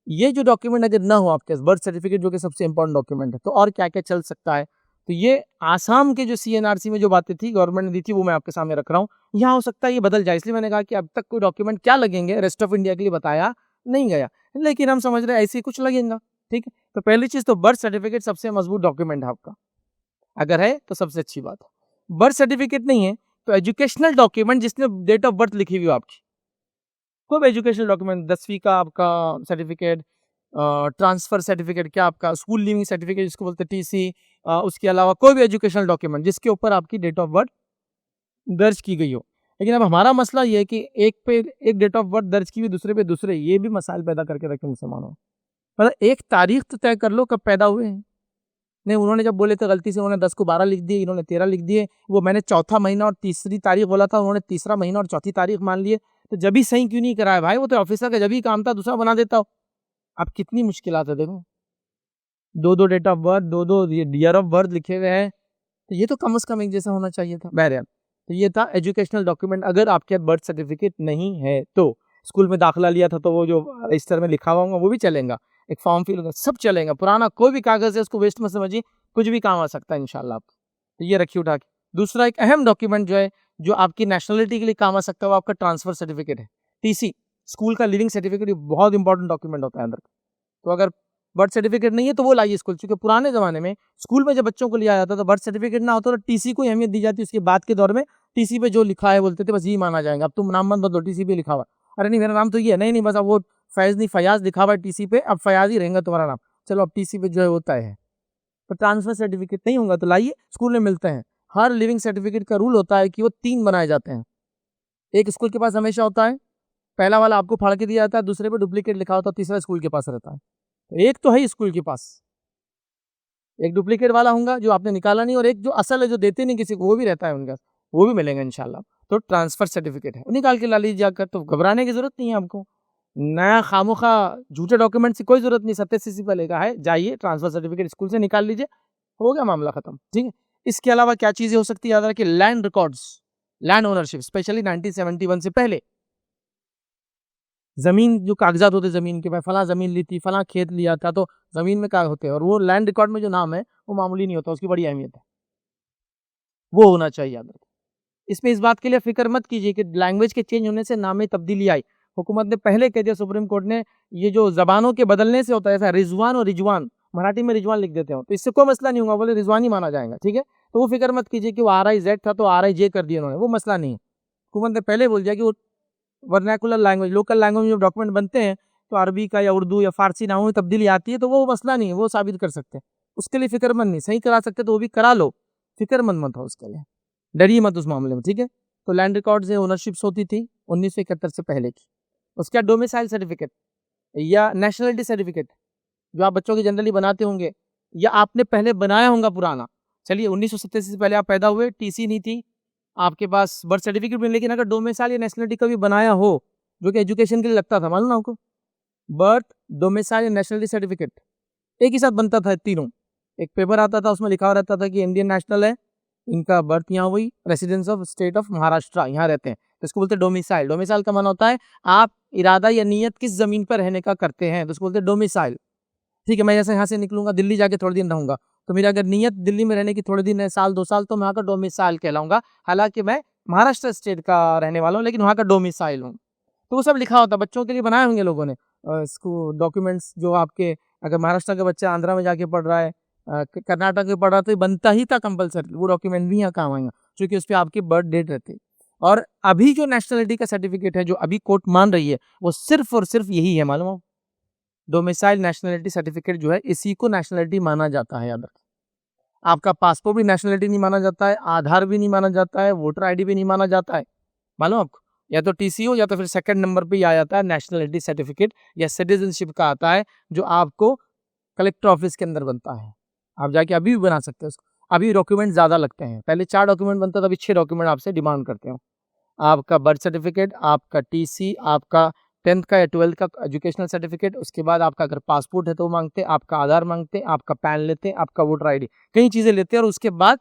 ये जो डॉक्यूमेंट अगर ना हो आपके बर्थ सर्टिफिकेट जो कि सबसे इंपॉर्टेंट डॉक्यूमेंट है, तो और क्या क्या चल सकता है। तो ये आसाम के जो सीएनआरसी में जो बातें थी गवर्नमेंट ने दी थी वो मैं आपके सामने रख रहा हूँ। यहाँ हो सकता है ये बदल जाए, इसलिए मैंने कहा कि अब तक कोई डॉक्यूमेंट क्या लगेंगे रेस्ट ऑफ इंडिया के लिए बताया नहीं गया, लेकिन हम समझ रहे हैं ऐसे ही कुछ लगेगा। ठीक है, तो पहली चीज तो बर्थ सर्टिफिकेट सबसे मजबूत डॉक्यूमेंट है आपका, अगर है तो सबसे अच्छी बात है। बर्थ सर्टिफिकेट नहीं है तो एजुकेशनल डॉक्यूमेंट जिसने डेट ऑफ बर्थ लिखी हुई हो आपकी, कोई भी एजुकेशनल डॉक्यूमेंट, 10वीं का आपका सर्टिफिकेट, ट्रांसफर सर्टिफिकेट, क्या आपका स्कूल लिविंग सर्टिफिकेट जिसको बोलते हैं टीसी, उसके अलावा कोई भी एजुकेशनल डॉक्यूमेंट जिसके ऊपर आपकी डेट ऑफ बर्थ दर्ज की गई हो। लेकिन अब हमारा मसला ये है कि एक पे एक डेट ऑफ बर्थ दर्ज की हुई, दूसरे पे दूसरे, ये भी मसाइल पैदा करके रखे मुसलमानों। मतलब एक तारीख तो तय कर लो कब पैदा हुए हैं। नहीं, उन्होंने जब बोले थे गलती से उन्होंने 10 को 12 लिख दिए, इन्होंने 13 लिख दिए, वो मैंने चौथा महीना और तीसरी तारीख बोला था, उन्होंने तीसरा महीना और चौथी तारीख मान लिए, तो जब भी सही क्यों नहीं कराया भाई, वो तो ऑफिसर का जब भी काम था दूसरा बना देता हो। अब कितनी मुश्किलात है देखो, 2 date of birth, 2 year of birth लिखे हुए हैं, तो ये तो कम से कम एक जैसा होना चाहिए था। बहरहाल, तो ये था एजुकेशनल डॉक्यूमेंट। अगर आपके पास बर्थ सर्टिफिकेट नहीं है तो स्कूल में दाखिला लिया था तो वो जो रजिस्टर में लिखा हुआ होगा वो भी चलेगा, एक फॉर्म फिल होगा, सब चलेगा, पुराना कोई भी कागज है उसको वेस्ट मत समझिए, कुछ भी काम आ सकता है इंशाल्लाह आपको। तो ये रखिए उठा के। दूसरा एक अहम डॉक्यूमेंट जो है जो आपकी नेशनलिटी के लिए काम आ सकता है वो आपका ट्रांसफर सर्टिफिकेट है, टीसी, स्कूल का लिविंग सर्टिफिकेट, बहुत इंपॉर्टेंट डॉक्यूमेंट होता है अंदर। तो अगर बर्थ सर्टिफिकेट नहीं है तो वो लाइए स्कूल, क्योंकि पुराने जमाने में स्कूल में जब बच्चों को लिया जाता था बर्थ सर्टिफिकेट ना होता तो टीसी को अहमियत दी जाती, उसके बाद के दौर में टीसी पे जो लिखा है बोलते थे बस यही माना जाएगा, अब तुम नाम मत बदलो, टीसी पे लिखा हुआ, अरे नहीं मेरा नाम तो ये है, नहीं नहीं बस अब वो फैज नहीं फयाज लिखा हुआ है टीसी पे, अब फयाज ही रहेगा तुम्हारा नाम, चलो अब टीसी पे जो है होता है। तो ट्रांसफर सर्टिफिकेट नहीं होगा तो लाइए, स्कूल में मिलते हैं। हर लिविंग सर्टिफिकेट का रूल होता है कि वो 3 बनाए जाते हैं, एक स्कूल के पास हमेशा होता है, पहला वाला आपको फाड़ के दिया जाता है, दूसरे पे डुप्लीकेट लिखा होता है, तीसरा स्कूल के पास रहता है। तो एक तो है ही स्कूल के पास, एक डुप्लीकेट वाला होगा जो आपने निकाला नहीं, और एक जो असल है जो देते नहीं किसी को, वो भी रहता है उनका, वो भी मिलेगा इंशाल्लाह। तो ट्रांसफर सर्टिफिकेट है, वो निकाल के ला लीजिए जाकर, तो घबराने की जरूरत नहीं है आपको। नया खामोखा झूठे डॉक्यूमेंट की कोई जरूरत नहीं, सत्य पहले का है, जाइए ट्रांसफर सर्टिफिकेट स्कूल से निकाल लीजिए, हो गया मामला खत्म, ठीक है। इसके अलावा क्या चीजें हो सकती है, याद रखिए, land records, land ownership, specially 1971 से पहले जमीन जो कागजात होते जमीन के, भाई फला जमीन ली थी, फला खेत लिया था, तो जमीन में क्या होते हैं, और वो लैंड रिकॉर्ड में जो नाम है वो मामूली नहीं होता, उसकी बड़ी अहमियत है, वो होना चाहिए, याद रखिए। इसमें इस बात के लिए फिक्र मत कीजिए कि लैंग्वेज के चेंज होने से नाम में तब्दीली आई, हुकूमत ने पहले कह दिया, सुप्रीम कोर्ट ने, ये जो जबानों के बदलने से होता है, ऐसा रिजवान और रिजवान, मराठी में रिजवान लिख देते हो, तो इससे कोई मसला नहीं होगा, बोले रिजवान ही माना जाएगा, ठीक है। तो वो फिक्र मत कीजिए कि वो RIZ था तो RIJ कर दिया उन्होंने, वो मसला नहीं है। हुकूमत ने पहले बोल दिया कि वो वर्नाकुलर लैंग्वेज, लोकल लैंग्वेज में जब डॉक्यूमेंट बनते हैं तो अरबी का या उर्दू या फारसी नामों में तब्दीली आती है, तो वो मसला नहीं है, वो साबित कर सकते हैं, उसके लिए फिक्रमंद नहीं, सही करा सकते तो वो भी करा लो, फिक्रमंद मत हो उसके लिए, डरिए मत उस मामले में, ठीक है। तो लैंड रिकॉर्ड से ओनरशिप्स होती थी 1971 से पहले की। उसके बाद डोमिसाइल सर्टिफिकेट या नेशनलिटी सर्टिफिकेट, जो आप बच्चों के जनरली बनाते होंगे या आपने पहले बनाया होगा पुराना, चलिए 1987 से पहले आप पैदा हुए, TC नहीं थी आपके पास, बर्थ सर्टिफिकेट भी, लेकिन अगर डोमिसाइल या नेशनलिटी का भी बनाया हो, जो कि एजुकेशन के लिए लगता था, मालूम ना आपको, बर्थ, डोमिसाइल या नेशनलिटी सर्टिफिकेट एक ही साथ बनता था तीनों, एक पेपर आता था, उसमें लिखा रहता था कि इंडियन नेशनल है, इनका बर्थ यहाँ हुई, residence of state of Maharashtra, यहाँ रहते हैं, तो इसको बोलते हैं डोमिसाइल। डोमिसाइल का माना होता है आप इरादा या नीयत किस जमीन पर रहने का करते हैं, तो उसको बोलते हैं डोमिसाइल, ठीक है। मैं जैसे यहाँ से निकलूंगा, दिल्ली जाके थोड़े दिन रहूंगा, तो मेरी अगर नीयत दिल्ली में रहने की थोड़े दिन है, साल 2 साल, तो मैं वहाँ का डोमिसाइल कहलाऊंगा, हालांकि मैं महाराष्ट्र स्टेट का रहने वाला हूँ, लेकिन वहाँ का डोमिसाइल हूँ। तो वो सब लिखा होता है, बच्चों के लिए बनाए होंगे लोगों ने इसको डॉक्यूमेंट्स, जो आपके अगर महाराष्ट्र का बच्चा आंध्रा में जाके पढ़ रहा है, कर्नाटक में पढ़ रहा है, तो ये बनता ही था कंपलसरी, वो डॉक्यूमेंट भी यहाँ काम आएगा, क्योंकि उस पर आपकी बर्थ डेट रहती है। और अभी जो नेशनलिटी का सर्टिफिकेट है, जो अभी कोर्ट मान रही है, वो सिर्फ और सिर्फ यही है, मालूम हो, डोमिसाइल नेशनलिटी सर्टिफिकेट जो है, इसी को नेशनलिटी माना जाता है, याद रखें। आपका पासपोर्ट भी नेशनलिटी नहीं माना जाता है, आधार भी नहीं माना जाता है, वोटर ID भी नहीं माना जाता है, मालूम आपको, या तो TC हो, या तो फिर सेकंड नंबर पे आ जाता है नेशनलिटी सर्टिफिकेट या सिटीजनशिप का आता है, जो आपको कलेक्टर ऑफिस के अंदर बनता है, आप जाके अभी भी बना सकते हैं उसको। अभी डॉक्यूमेंट ज़्यादा लगते हैं, पहले 4 डॉक्यूमेंट बनता था, अभी 6 डॉक्यूमेंट आपसे डिमांड करते हो, आपका बर्थ सर्टिफिकेट, आपका TC, आपका 10th का या 12th का एजुकेशनल सर्टिफिकेट, उसके बाद आपका अगर पासपोर्ट है तो मांगते हैं, आपका आधार मांगते हैं, आपका पैन लेते हैं, आपका वोटर ID, कई चीज़ें लेते हैं, और उसके बाद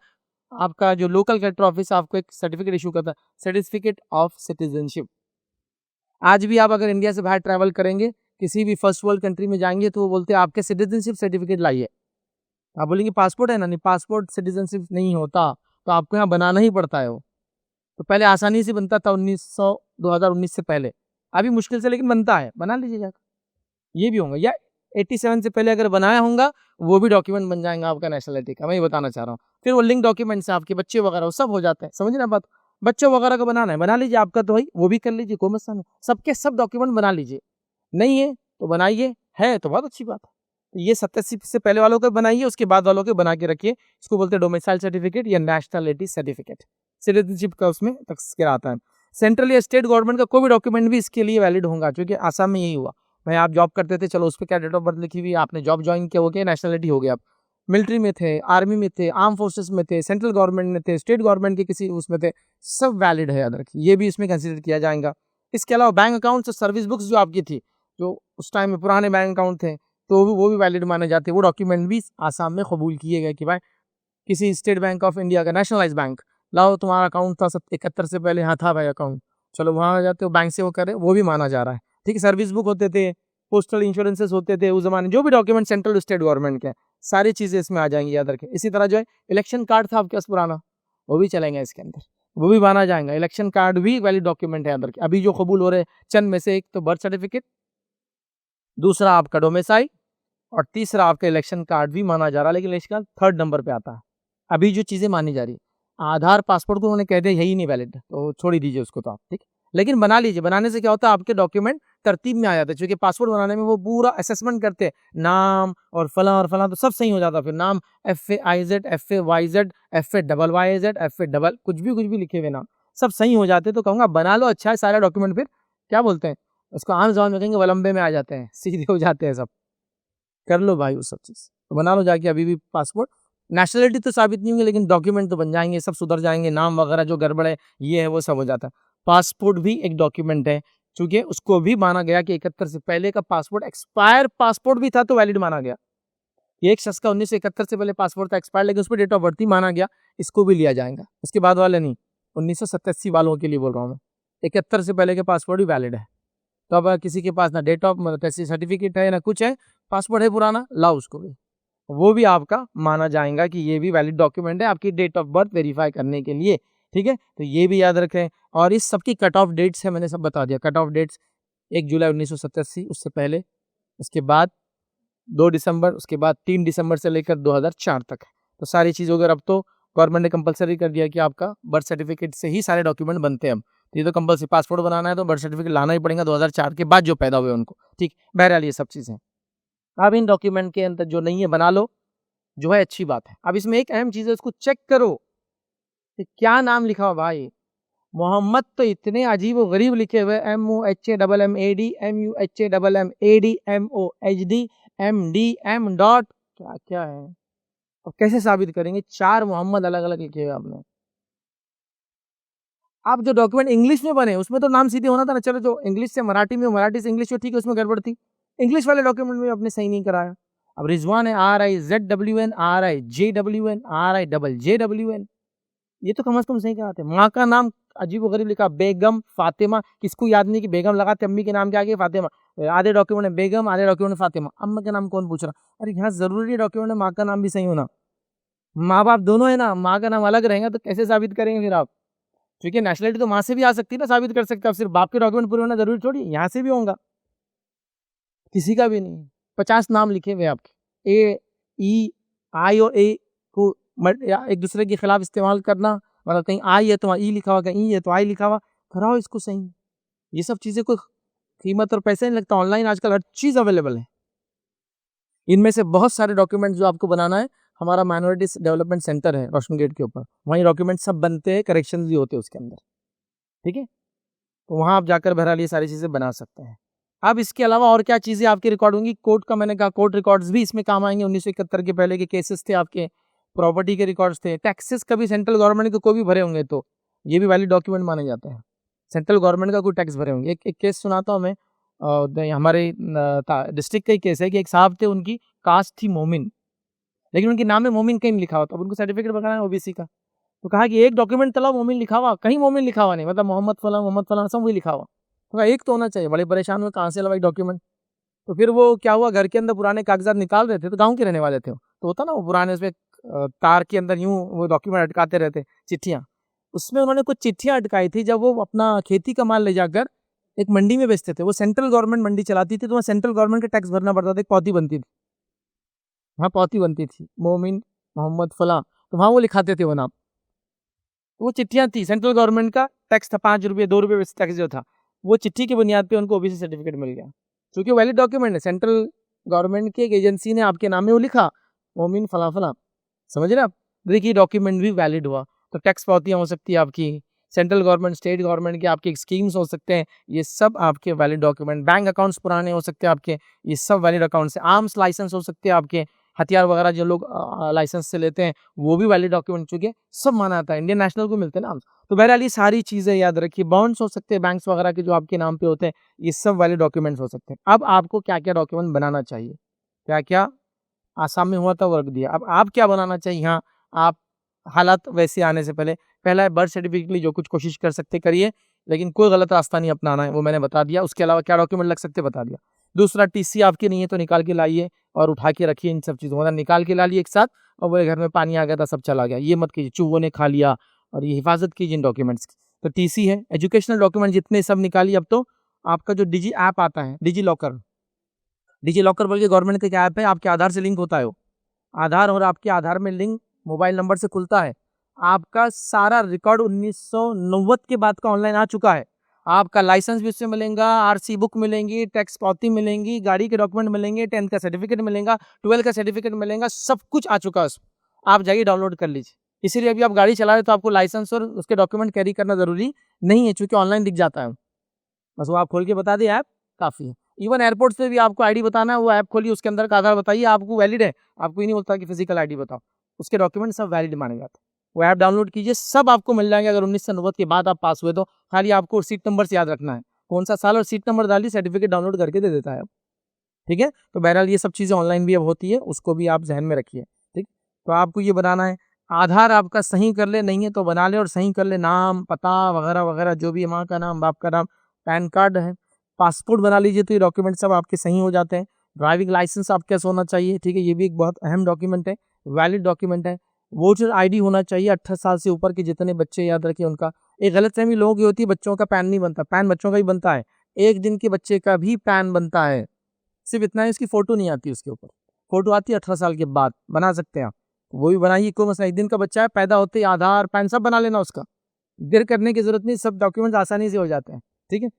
आपका जो लोकल कलेक्टर ऑफिस आपको एक सर्टिफिकेट इशू करता है, सर्टिफिकेट ऑफ सिटीजनशिप। आज भी आप अगर इंडिया से बाहर ट्रैवल करेंगे, किसी भी फर्स्ट वर्ल्ड कंट्री में जाएंगे, तो वो बोलते हैं आपके सिटीजनशिप सर्टिफिकेट लाइए, आप बोलेंगे पासपोर्ट है ना, नहीं, पासपोर्ट सिटीजनशिप नहीं होता, तो आपको यहाँ बनाना ही पड़ता है वो। तो पहले आसानी से बनता था 2019 से पहले, अभी मुश्किल से, लेकिन बनता है, बना लीजिए जाकर, ये भी होंगे, या 87 से पहले अगर बनाया होगा, वो भी डॉक्यूमेंट बन जाएगा आपका नेशनलिटी का, मैं ये बताना चाह रहा हूँ। फिर वो लिंक डॉक्यूमेंट्स हैं आपके बच्चे वगैरह, वो सब हो जाते हैं, समझ ना बात, बच्चों वगैरह का बनाना है, बना लीजिए, आपका तो भाई वो भी कर लीजिए, कोई मसला नहीं, सबके सब डॉक्यूमेंट बना लीजिए, नहीं है तो बनाइए, है तो बहुत अच्छी बात है। तो ये 87 से पहले वालों को बनाइए, उसके बाद वालों के बना के रखिए, इसको बोलते हैं डोमिसाइल सर्टिफिकेट या नेशनलिटी सर्टिफिकेट, सिटीजनशिप का उसमें तस्करा आता है। सेंट्रल या स्टेट गवर्नमेंट का कोई भी डॉक्यूमेंट भी इसके लिए वैलिड होगा, क्योंकि आसाम में यही हुआ, भाई आप जॉब करते थे, चलो उस पर क्या डेट ऑफ बर्थ लिखी हुई, आपने जॉब ज्वाइन किया, हो गया नेशनलिटी, हो गया, आप मिलिट्री में थे, आर्मी में थे, आर्म फोर्सेस में थे, सेंट्रल गवर्नमेंट में थे, स्टेट गवर्नमेंट के किसी उसमें थे, सब वैलिड है, याद रखिए, ये भी इसमें कंसिडर किया जाएगा। इसके अलावा बैंक अकाउंट्स और सर्विस बुक्स जो आपकी थी, जो उस टाइम में पुराने बैंक अकाउंट थे, तो वो भी वैलिड माने जाते हैं, वो डॉक्यूमेंट भी आसाम में कबूल किए गए कि भाई किसी स्टेट बैंक ऑफ इंडिया का नेशनलाइज बैंक, लाओ तुम्हारा अकाउंट था 71 से पहले, यहाँ था भाई अकाउंट, चलो वहाँ जाते हो बैंक से वो करे, वो भी माना जा रहा है, ठीक है। सर्विस बुक होते थे, पोस्टल इंश्योरेंसेस होते थे उस जमाने, जो भी डॉक्यूमेंट सेंट्रल स्टेट गवर्नमेंट के, सारी चीज़ें इसमें आ जाएंगी, याद रखें। इसी तरह जो है इलेक्शन कार्ड था आपके पास पुराना, वो भी चलेंगे इसके अंदर, वो भी माना जाएगा, इलेक्शन कार्ड भी वैलिड डॉक्यूमेंट है, याद रखें। अभी जो कबूल हो रहे चंद में से, एक तो बर्थ सर्टिफिकेट, दूसरा आपका डोमिसाइल, और तीसरा आपका इलेक्शन कार्ड भी माना जा रहा है, लेकिन इलेक्शन कार्ड 3rd नंबर पे आता है। अभी जो चीज़ें मानी जा रही है, आधार पासपोर्ट को उन्होंने कह दिया यही नहीं वैलिड, तो छोड़ ही दीजिए उसको, तो आप ठीक, लेकिन बना लीजिए। बनाने से क्या होता है, आपके डॉक्यूमेंट तरतीब में आ जाते हैं, क्योंकि पासपोर्ट बनाने में वो पूरा असेसमेंट करते हैं, नाम और फला तो सब सही हो जाता है, फिर नाम FAIZ, FAYZ, FAYYZ, FA double कुछ भी लिखे हुए नाम, सब सही हो जाते तो कहूँगा बना लो, अच्छा है सारा डॉक्यूमेंट, फिर क्या बोलते हैं उसको, आम जबान में कहेंगे वलंबे में आ जाते हैं, सीधे हो जाते हैं सब। कर लो भाई वो सब चीज़, तो बना लो जाके अभी भी पासपोर्ट। नेशनलिटी तो साबित नहीं होंगी लेकिन डॉक्यूमेंट तो बन जाएंगे, सब सुधर जाएंगे, नाम वगैरह जो गड़बड़ है ये है वो सब हो जाता है। पासपोर्ट भी एक डॉक्यूमेंट है, चूंकि उसको भी माना गया कि 71 से पहले का पासपोर्ट एक्सपायर पासपोर्ट भी था तो वैलिड माना गया। एक शख्स का 1971 से पहले पासपोर्ट था एक्सपायर, लेकिन उस पर डेट ऑफ बर्थ ही माना गया, इसको भी लिया जाएगा। उसके बाद वाले नहीं, 1987 वालों के लिए बोल रहा हूँ मैं, 71 से पहले के पासपोर्ट भी वैलिड है। तो अब किसी के पास ना डेट ऑफ सर्टिफिकेट है ना कुछ है, पासपोर्ट है पुराना, लाओ उसको भी, वो भी आपका माना जाएगा कि ये भी वैलिड डॉक्यूमेंट है आपकी डेट ऑफ बर्थ वेरीफाई करने के लिए। ठीक है, तो ये भी याद रखें। और इस सबकी कट ऑफ डेट्स है, मैंने सब बता दिया। कट ऑफ डेट्स 1 जुलाई 1987, उससे पहले, उसके बाद 2 दिसंबर, उसके बाद 3 दिसंबर से लेकर 2004 तक है। तो सारी चीज़ों अगर अब तो गवर्नमेंट ने कंपलसरी कर दिया कि आपका बर्थ सर्टिफिकेट से ही सारे डॉक्यूमेंट बनते हैं। अब ये तो कंपलसरी, पासपोर्ट बनाना है तो बर्थ सर्टिफिकेट लाना ही पड़ेगा 2004 के बाद जो पैदा हुए उनको। ठीक, बहरहाल ये सब चीज़ें अब इन डॉक्यूमेंट के अंदर जो नहीं है बना लो, जो है अच्छी बात है। अब इसमें एक अहम चीज़ है, उसको चेक करो कि क्या नाम लिखा हुआ भाई। मोहम्मद तो इतने अजीब व गरीब लिखे हुए, MUHAMMAD MUHAMMAD MOHD MD M. क्या क्या है, और कैसे साबित करेंगे? 4 मोहम्मद अलग अलग लिखे हुए आपने। आप जो डॉक्यूमेंट इंग्लिश में बने उसमें तो नाम सीधे होना था ना, चलो जो इंग्लिश से मराठी में, मराठी से इंग्लिश में, ठीक है उसमें गड़बड़ थी, इंग्लिश वाले डॉक्यूमेंट में आपने सही नहीं कराया। अब रिजवान है RIZWN RIJWN RIJJWN, ये तो कम से कम सही कराते। माँ का नाम अजीब गरीब लिखा, बेगम फातिमा, किसको याद नहीं कि बेगम लगाते, अम्मी के नाम के आगे फातिमा, आधे डॉक्यूमेंट में बेगम, आधे डॉक्यूमेंट में फातिमा, अम्मा का नाम कौन पूछ रहा? अरे यहाँ जरूरी डॉक्यूमेंट में माँ का नाम भी सही होना, माँ बाप दोनों है ना, माँ का नाम अलग रहेगा तो कैसे साबित करेंगे फिर आप? क्योंकि नेशनलिटी तो माँ से भी आ सकती है ना, साबित कर सकते हैं। अब सिर्फ बाप के डॉक्यूमेंट पूरे होना जरूरी थोड़ी, यहाँ से भी होगा, किसी का भी नहीं। 50 नाम लिखे हुए आपके, A E I और A को एक दूसरे के खिलाफ इस्तेमाल करना, मतलब कहीं आई है तो ई लिखा हुआ, कहीं ई है तो आई लिखा हुआ, कराओ इसको सही। ये सब चीज़ें कोई कीमत और पैसे नहीं लगता, ऑनलाइन आजकल हर चीज़ अवेलेबल है। इनमें से बहुत सारे डॉक्यूमेंट जो आपको बनाना है, हमारा माइनॉरिटीज डेवलपमेंट सेंटर है रोशन गेट के ऊपर, वहीं डॉक्यूमेंट सब बनते हैं, करेक्शन भी होते हैं उसके अंदर। ठीक है, तो वहाँ आप जाकर बहरहाल ये सारी चीज़ें बना सकते हैं। अब इसके अलावा और क्या चीज़ें आपकी रिकॉर्ड होंगी? कोर्ट का मैंने कहा, कोर्ट रिकॉर्ड्स भी इसमें काम आएंगे। 1971 के पहले के केसेस थे आपके, प्रॉपर्टी के रिकॉर्ड्स थे, टैक्सेस कभी सेंट्रल गवर्नमेंट के कोई भी भरे होंगे तो ये भी वैलिड डॉक्यूमेंट माने जाते हैं। सेंट्रल गवर्नमेंट का कोई टैक्स भरे होंगे। एक केस सुनाता हूँ मैं, हमारे डिस्ट्रिक्ट का ही केस है कि एक साहब थे, उनकी कास्ट थी मोमिन, लेकिन उनके नाम में मोमिन कहीं लिखा होता, उनको सर्टिफिकेट बनाना है OBC का। तो कहा कि एक डॉक्यूमेंट तलाओ मोमिन लिखा हुआ, कहीं मोमिन लिखा हुआ नहीं, मतलब मोहम्मद फला सब वही लिखा हुआ। तो कहा एक तो होना चाहिए। बड़े परेशान हुए, कहाँ से लगा डॉक्यूमेंट? तो फिर वो क्या हुआ, घर के अंदर पुराने कागजात निकाल रहे थे, तो गाँव के रहने वाले थे, तो होता ना वो पुराने उसमें तार के अंदर यूं वो डॉक्यूमेंट अटकाते रहते, चिट्ठियाँ। उसमें उन्होंने कुछ चिट्ठियाँ अटकाई थी, जब वो अपना खेती का माल ले जाकर एक मंडी में बेचते थे। वो सेंट्रल गवर्नमेंट मंडी चलाती थी, तो वहाँ सेंट्रल गवर्नमेंट का टैक्स भरना पड़ता था, एक पावती बनती थी, वहाँ पावती बनती थी, मोमिन मोहम्मद फला, तो वहाँ वो लिखाते थे वो नाम। वो चिट्ठियाँ थी, सेंट्रल गवर्नमेंट का टैक्स था, 5 रुपये 2 रुपये टैक्स जो था, वो चिट्ठी की बुनियाद पे उनको OBC सर्टिफिकेट मिल गया, क्योंकि वैलिड डॉक्यूमेंट है। सेंट्रल गवर्नमेंट की एक एजेंसी ने आपके नाम में वो लिखा, मोमिन फला फला, समझ रहे आप? देखिए डॉक्यूमेंट भी वैलिड हुआ। तो टैक्स पावतियाँ हो सकती है आपकी, सेंट्रल गवर्नमेंट स्टेट गवर्नमेंट के आपके स्कीम्स हो सकते हैं, ये सब आपके वैलिड डॉक्यूमेंट। बैंक अकाउंट्स पुराने हो सकते हैं आपके, ये सब वैलिड अकाउंट्स हैं। आर्म्स लाइसेंस हो सकते हैं आपके, हथियार वगैरह जो लोग लाइसेंस से लेते हैं वो भी वैलिड डॉक्यूमेंट, चूंकि सब माना जाता है, इंडियन नेशनल को मिलते हैं ना। तो बहरहाल ये सारी चीज़ें याद रखिए। बॉन्ड्स हो सकते हैं बैंक्स वगैरह के जो आपके नाम पे होते हैं, ये सब वैलिड डॉक्यूमेंट्स हो सकते हैं। अब आपको क्या क्या डॉक्यूमेंट बनाना चाहिए, क्या क्या आसाम में हुआ था वो रख दिया, अब आप क्या बनाना चाहिए? हाँ, आप हालात वैसे आने से पहले, पहला है बर्थ सर्टिफिकेट के लिए जो कुछ कोशिश कर सकते करिए, लेकिन कोई गलत रास्ता नहीं अपनाना है, वो मैंने बता दिया। उसके अलावा क्या डॉक्यूमेंट लग सकते बता दिया। दूसरा, TC आपकी नहीं है तो निकाल के लाइए और उठा के रखिए। इन सब चीज़ों मतलब निकाल के ला लिए एक साथ, और वो घर में पानी आ गया था सब चला गया, ये मत कीजिए, चूहों ने खा लिया, और ये हिफाजत कीजिए इन डॉक्यूमेंट्स की। तो TC है, एजुकेशनल डॉक्यूमेंट जितने सब निकालिए। अब तो आपका जो डिजी ऐप आता है, डिजी लॉकर बोल के गवर्नमेंट का क्या ऐप है, आपके आधार से लिंक होता है वो, आधार और आपके आधार में लिंक मोबाइल नंबर से खुलता है। आपका सारा रिकॉर्ड 1990 के बाद का ऑनलाइन आ चुका है। आपका लाइसेंस भी उससे मिलेगा, RC बुक मिलेंगी, टैक्स पावती मिलेंगी, गाड़ी के डॉक्यूमेंट मिलेंगे, 10th का सर्टिफिकेट मिलेगा, 12th का सर्टिफिकेट मिलेगा, सब कुछ आ चुका है उसमें। आप जाइए डाउनलोड कर लीजिए, इसीलिए अभी आप गाड़ी चला रहे तो आपको लाइसेंस और उसके डॉक्यूमेंट कैरी करना जरूरी नहीं है, चूंकि ऑनलाइन दिख जाता है। बस वो आप खोल के बता दिए ऐप काफ़ी है। इवन एयरपोर्ट से भी आपको आईडी बताना है, वो ऐप खोलिए, उसके अंदर का आधार बताइए, आपको वैलिड है। आपको ये नहीं बोलता कि फिजिकल आईडी बताओ, उसके डॉक्यूमेंट सब वैलिड माने जाते हैं। वो ऐप डाउनलोड कीजिए, सब आपको मिल जाएंगे। अगर 1990 के बाद आप पास हुए तो खाली आपको सीट नंबर से याद रखना है, कौन सा साल और सीट नंबर डालिए, सर्टिफिकेट डाउनलोड करके दे देता है। ठीक है, तो बहरहाल ये सब चीज़ें ऑनलाइन भी अब होती है, उसको भी आप जहन में रखिए। ठीक, तो आपको ये बनाना है, आधार आपका सही कर ले, नहीं है तो बना ले और सही कर ले, नाम पता वगैरह वगैरह जो भी, माँ का नाम, बाप का नाम, पैन कार्ड है, पासपोर्ट बना लीजिए, तो ये डॉक्यूमेंट सब आपके सही हो जाते हैं। ड्राइविंग लाइसेंस आपके पास होना चाहिए, ठीक है, ये भी एक बहुत अहम डॉक्यूमेंट है, वैलिड डॉक्यूमेंट है। वोटर आईडी होना चाहिए, 18 साल से ऊपर के जितने बच्चे, याद रखिए उनका। एक गलतफहमी लोगों की होती है, बच्चों का पैन नहीं बनता, पैन बच्चों का ही बनता है, 1 दिन के बच्चे का भी पैन बनता है। सिर्फ इतना है, उसकी फोटो नहीं आती, उसके ऊपर फोटो आती है 18 साल के बाद, बना सकते हैं आप, वो भी बनाइए, कोई मसला। 1 दिन का बच्चा है, पैदा होते ही आधार पैन सब बना लेना उसका, देर करने की जरूरत नहीं, सब डॉक्यूमेंट्स आसानी से हो जाते हैं। ठीक है,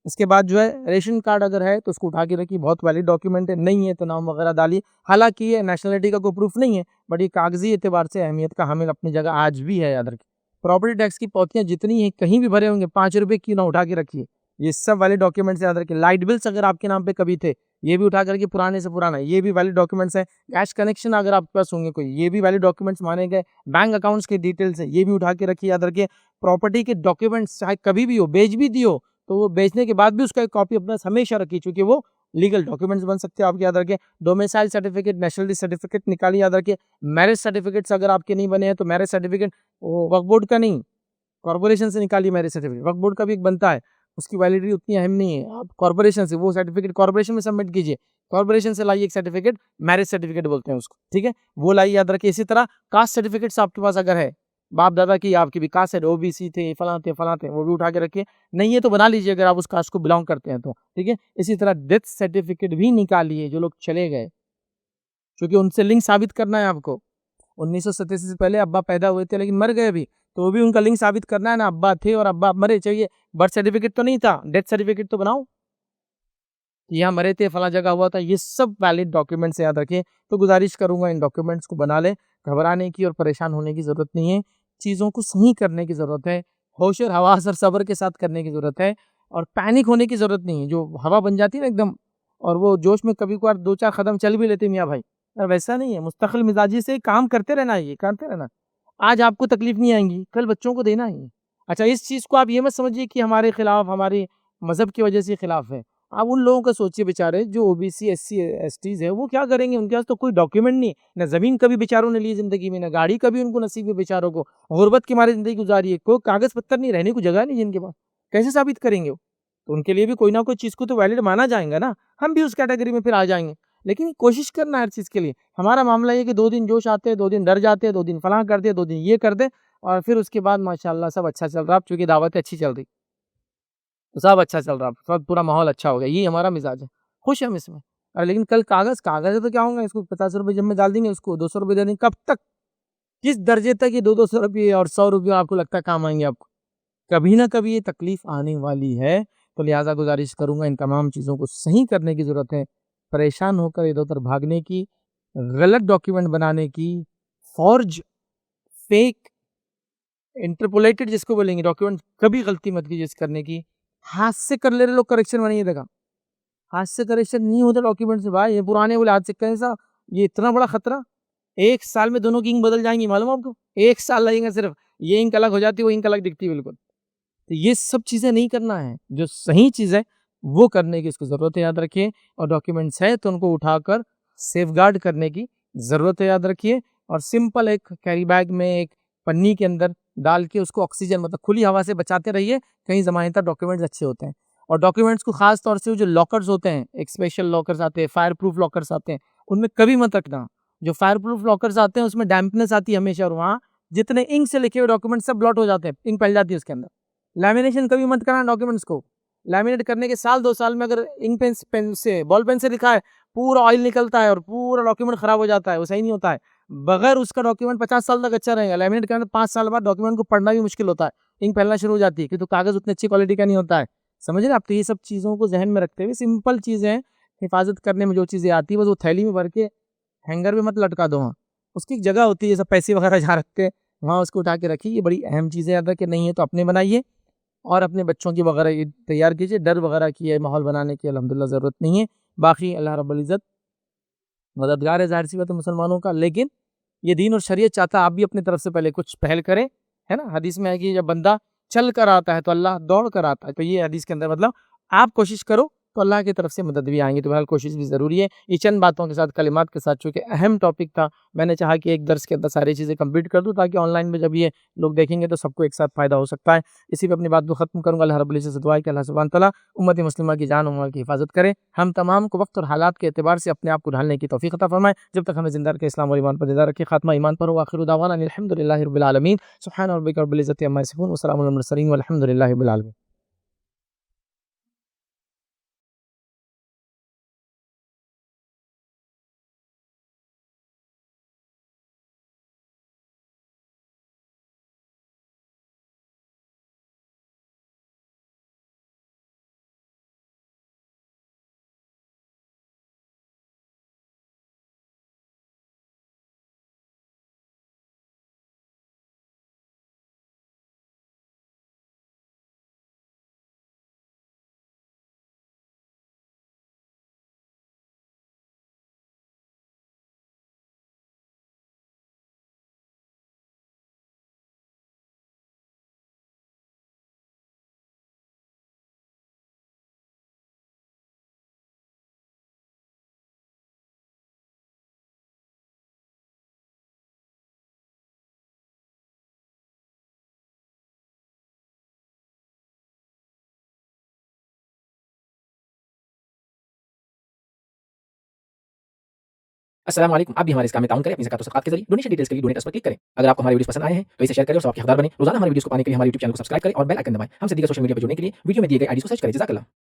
इसके बाद जो है रेशन कार्ड अगर है तो उसको उठा के रखिए, बहुत वैलिड डॉक्यूमेंट है, नहीं है तो नाम वगैरह डालिए। हालांकि ये नेशनलिटी का कोई प्रूफ नहीं है, बट ये कागजी एतबार से अहमियत का हामिल अपनी जगह आज भी है, याद रखिए। प्रॉपर्टी टैक्स की पावतियां जितनी है कहीं भी भरे होंगे, 5 रुपए की ना, उठा के रखिए, ये सब वैलिड डॉक्यूमेंट्स याद रखिए। लाइट बिल्स अगर आपके नाम पे कभी थे, ये भी उठा करके, पुराने से पुराना, ये भी वैलिड डॉक्यूमेंट्स है। गैस कनेक्शन अगर आपके पास होंगे कोई, ये भी वैलिड डॉक्यूमेंट्स माने गए। बैंक अकाउंट्स की डिटेल्स है, ये भी उठा के रखिए, याद रखिए। प्रॉपर्टी के डॉक्यूमेंट्स चाहे कभी भी हो, बेच भी दियो तो वो बेचने के बाद भी उसका एक कॉपी अपने हमेशा रखिए, क्योंकि वो लीगल डॉक्यूमेंट्स बन सकते हैं आपके, याद रखिए। डोमिसाइल सर्टिफिकेट, नेशनलिटी सर्टिफिकेट निकालिए, याद रखिए। मैरिज सर्टिफिकेट्स अगर आपके नहीं बने हैं तो मैरिज सर्टिफिकेट, वक्फ बोर्ड का नहीं, कॉर्पोरेशन से निकालिए मैरिज सर्टिफिकेट। वक्फ बोर्ड का भी एक बनता है, उसकी वैलिडिटी उतनी अहम नहीं है, आप कॉर्पोरेशन से वो सर्टिफिकेट कॉर्पोरेशन में सबमिट कीजिए, कॉर्पोरेशन से लाइए एक सर्टिफिकेट, मैरिज सर्टिफिकेट बोलते हैं उसको, ठीक है, वो लाइए, याद रखिए। इसी तरह कास्ट सर्टिफिकेट्स आपके पास अगर है, बाप दादा की आपकी भी कास्ट है, ओबीसी थे, फलां थे, वो भी उठा के रखिए। नहीं है तो बना लीजिए अगर आप उस कास्ट को बिलोंग करते हैं तो, ठीक है। इसी तरह डेथ सर्टिफिकेट भी निकालिए, जो लोग चले गए, क्योंकि उनसे लिंक साबित करना है आपको। 1987 से पहले अब्बा पैदा हुए थे लेकिन मर गए अभी, तो वो भी उनका लिंक साबित करना है ना, अब्बा थे और अब्बा मरे, चाहिए बर्थ सर्टिफिकेट तो नहीं था, डेथ सर्टिफिकेट तो बनाओ, यहाँ मरे थे, फला जगह हुआ था, ये सब वैलिड डॉक्यूमेंट्स याद रखें। तो गुजारिश करूंगा इन डॉक्यूमेंट्स को बना ले, घबराने की और परेशान होने की ज़रूरत नहीं है, चीज़ों को सही करने की ज़रूरत है, होश और हवास और सब्र के साथ करने की ज़रूरत है, और पैनिक होने की ज़रूरत नहीं है। जो हवा बन जाती है ना एकदम, और वो जोश में कभी कभार 2-4 कदम चल भी लेते मियाँ भाई, वैसा नहीं है। मुस्तकिल मिजाजी से काम करते रहना, ये करते रहना, आज आपको तकलीफ नहीं आएंगी, कल बच्चों को देना ही। अच्छा, इस चीज़ को आप ये मत समझिए कि हमारे खिलाफ, हमारे मज़हब की वजह से खिलाफ है। आप उन लोगों का सोचिए बेचारे जो ओबीसी एससी एसटीज है, वो क्या करेंगे, उनके पास तो कोई डॉक्यूमेंट नहीं, ना ज़मीन कभी बेचारों ने ली ज़िंदगी में, ना गाड़ी कभी उनको नसीब है बेचारों को, गुर्बत की मारी ज़िंदगी गुजारी है, कोई कागज़ पत्तर नहीं, रहने को जगह नहीं जिनके पास, कैसे साबित करेंगे वो? तो उनके लिए भी कोई ना कोई चीज़ को तो वैलिड माना जाएगा ना, हम भी उस कैटेगरी में फिर आ जाएंगे। लेकिन कोशिश करना हर चीज़ के लिए। हमारा मामला ये कि 2 दिन जोश आते हैं, 2 दिन डर जाते हैं, 2 दिन फलां कर दे, 2 दिन ये कर दे, और फिर उसके बाद माशाल्लाह सब अच्छा चल रहा है, चूँकि दावतें अच्छी चल रही, तो सब अच्छा चल रहा है, सब पूरा माहौल अच्छा हो गया, यही हमारा मिजाज है, खुश हम इसमें। अरे लेकिन कल कागज़ कागज़ है तो क्या होगा, इसको 50 रुपये जेब में डाल देंगे, उसको 200 रुपये दे देंगे, कब तक? किस दर्जे तक ये 200 रुपये और 100 रुपये आपको लगता है काम आएँगे आपको? कभी ना कभी ये तकलीफ आने वाली है, तो लिहाज़ा गुज़ारिश करूँगा इन तमाम चीज़ों को सही करने की ज़रूरत है। परेशान होकर इधर-उधर भागने की, गलत डॉक्यूमेंट बनाने की, फ़ॉर्ज, फ़ेक, इंटरपोलेटेड जिसको बोलेंगे डॉक्यूमेंट, कभी गलती मत कीजिए इस करने की। हाथ से कर ले रहे लोग करेक्शन बनाइए देखा, हाथ से करेक्शन नहीं होता डॉक्यूमेंट से भाई, ये पुराने बोले हाथ से कैसा, ये इतना बड़ा खतरा। 1 साल में दोनों की इंक बदल जाएँगी, मालूम है आपको? 1 साल लगेगा सिर्फ, ये इंक अलग हो जाती है, वो इंक अलग दिखती है बिल्कुल। तो ये सब चीज़ें नहीं करना है, जो सही चीज़ है वो करने की इसको ज़रूरत है, याद रखिए। और डॉक्यूमेंट्स है तो उनको उठाकर सेफगार्ड करने की ज़रूरत है, याद रखिए। और सिंपल एक कैरी बैग में एक पन्नी के अंदर डाल के उसको ऑक्सीजन, मतलब खुली हवा से बचाते रहिए, कहीं ज़माने तक डॉक्यूमेंट्स अच्छे होते हैं। और डॉक्यूमेंट्स को खास तौर से जो लॉकर्स होते हैं, एक स्पेशल लॉकर्स आते हैं, फायर प्रूफ लॉकर्स आते हैं, उनमें कभी मत रखना। जो फायर प्रूफ लॉकर्स आते हैं उसमें डैम्पनेस आती है हमेशा, और वहाँ जितने इंक से लिखे हुए डॉक्यूमेंट सब ब्लॉट हो जाते हैं, इंक फैल जाती है उसके अंदर। लैमिनेशन कभी मत करना डॉक्यूमेंट्स को, लैमिनेट करने के साल 2 साल में अगर इंक पेन से, बॉल पेन से लिखा है, पूरा ऑयल निकलता है और पूरा डॉक्यूमेंट खराब हो जाता है, वो सही नहीं होता है। बगैर उसका डॉक्यूमेंट 50 साल तक अच्छा रहेगा, लैमिनेट करने 5 साल बाद डॉक्यूमेंट को पढ़ना भी मुश्किल होता है, इंक फैलना शुरू हो जाती है, क्योंकि तो कागज़ उतनी अच्छी क्वालिटी का नहीं होता है, समझ रहे आप? तो ये सब चीज़ों को जहन में रखते हुए सिंपल चीज़ें हैं, हिफाजत करने में जो चीज़ें आती है बस वो थैली में भर के हैंगर में मत लटका दो, वहाँ उसकी एक जगह होती है, जैसे पैसे वगैरह जहाँ रखते हैं वहाँ उसको उठा के रखिए। ये बड़ी अहम चीज़ है, याद रखिए। नहीं है तो अपने बनाइए और अपने बच्चों की वगैरह ये तैयार कीजिए। डर वगैरह की है माहौल बनाने की अल्हम्दुलिल्लाह ज़रूरत नहीं है। बाकी अल्लाह रब्बुल इज़्ज़त मददगार है, ज़ाहिर-सी बात है मुसलमानों का। लेकिन ये दीन और शरीयत चाहता है आप भी अपनी तरफ से पहले कुछ पहल करें, है ना? हदीस में है कि जब बंदा चल कर आता है तो अल्लाह दौड़ कर आता है। तो ये हदीस के अंदर मतलब आप कोशिश करो तो अल्लाह की तरफ से मदद भी आएँगी। तो बहरहाल कोशिश भी ज़रूरी है। ये चंद बातों के साथ, कलिमात के साथ, चूँकि अहम टॉपिक था, मैंने चाहा कि एक दर्स के अंदर सारी चीज़ें कंप्लीट कर दूँ ताकि ऑनलाइन में जब ये लोग देखेंगे तो सबको एक साथ फ़ायदा हो सकता है। इसी पे अपनी बात को ख़त्म करूँगा। अल्लाह रब्बुल इज़्ज़त से दुआ है कि अल्लाह सुब्हान तआला उम्मत मुस्लिमा की जान और माल की हिफ़ाज़त करे। हम तमाम को वक़्त और हालात के एतबार से अपने आप को ढालने की तौफ़ीक़ अता फ़रमाए। जब तक हमें ज़िंदा रखे इस्लाम और ईमान पर ज़िंदा रखे। ख़ात्मा ईमान पर हो। आखिर दावाना अनिल हम्दुलिल्लाहि रब्बिल आलमीन। सुब्हान रब्बिका रब्बिल इज़्ज़ति अम्मा यसिफ़ून व सलामुन अलल मुरसलीन वल्हम्दुलिल्लाहि रब्बिल आलमीन। अस्सलाम वालेकुम। आप भी हमारे इस काम में ताउन करें अपनी ज़कात और सदक़ात के ज़रिए। डोनेशन डिटेल्स के लिए डोनेट अस पर क्लिक करें। अगर आपको हमारे वीडियोज़ पसंद आए हैं तो इसे शेयर करें और सबके हकदार बनें। रोज़ाना हमारे वीडियोज़ को पाने के लिए हमारे यूट्यूब चैनल को सब्सक्राइब करें और बेल आइकन दबाएँ। हम से दीगर सोशल मीडिया पे जुड़ने के लिए वीडियो में दिए गए आईडीज़ को सर्च करें। जज़ाकल्लाह।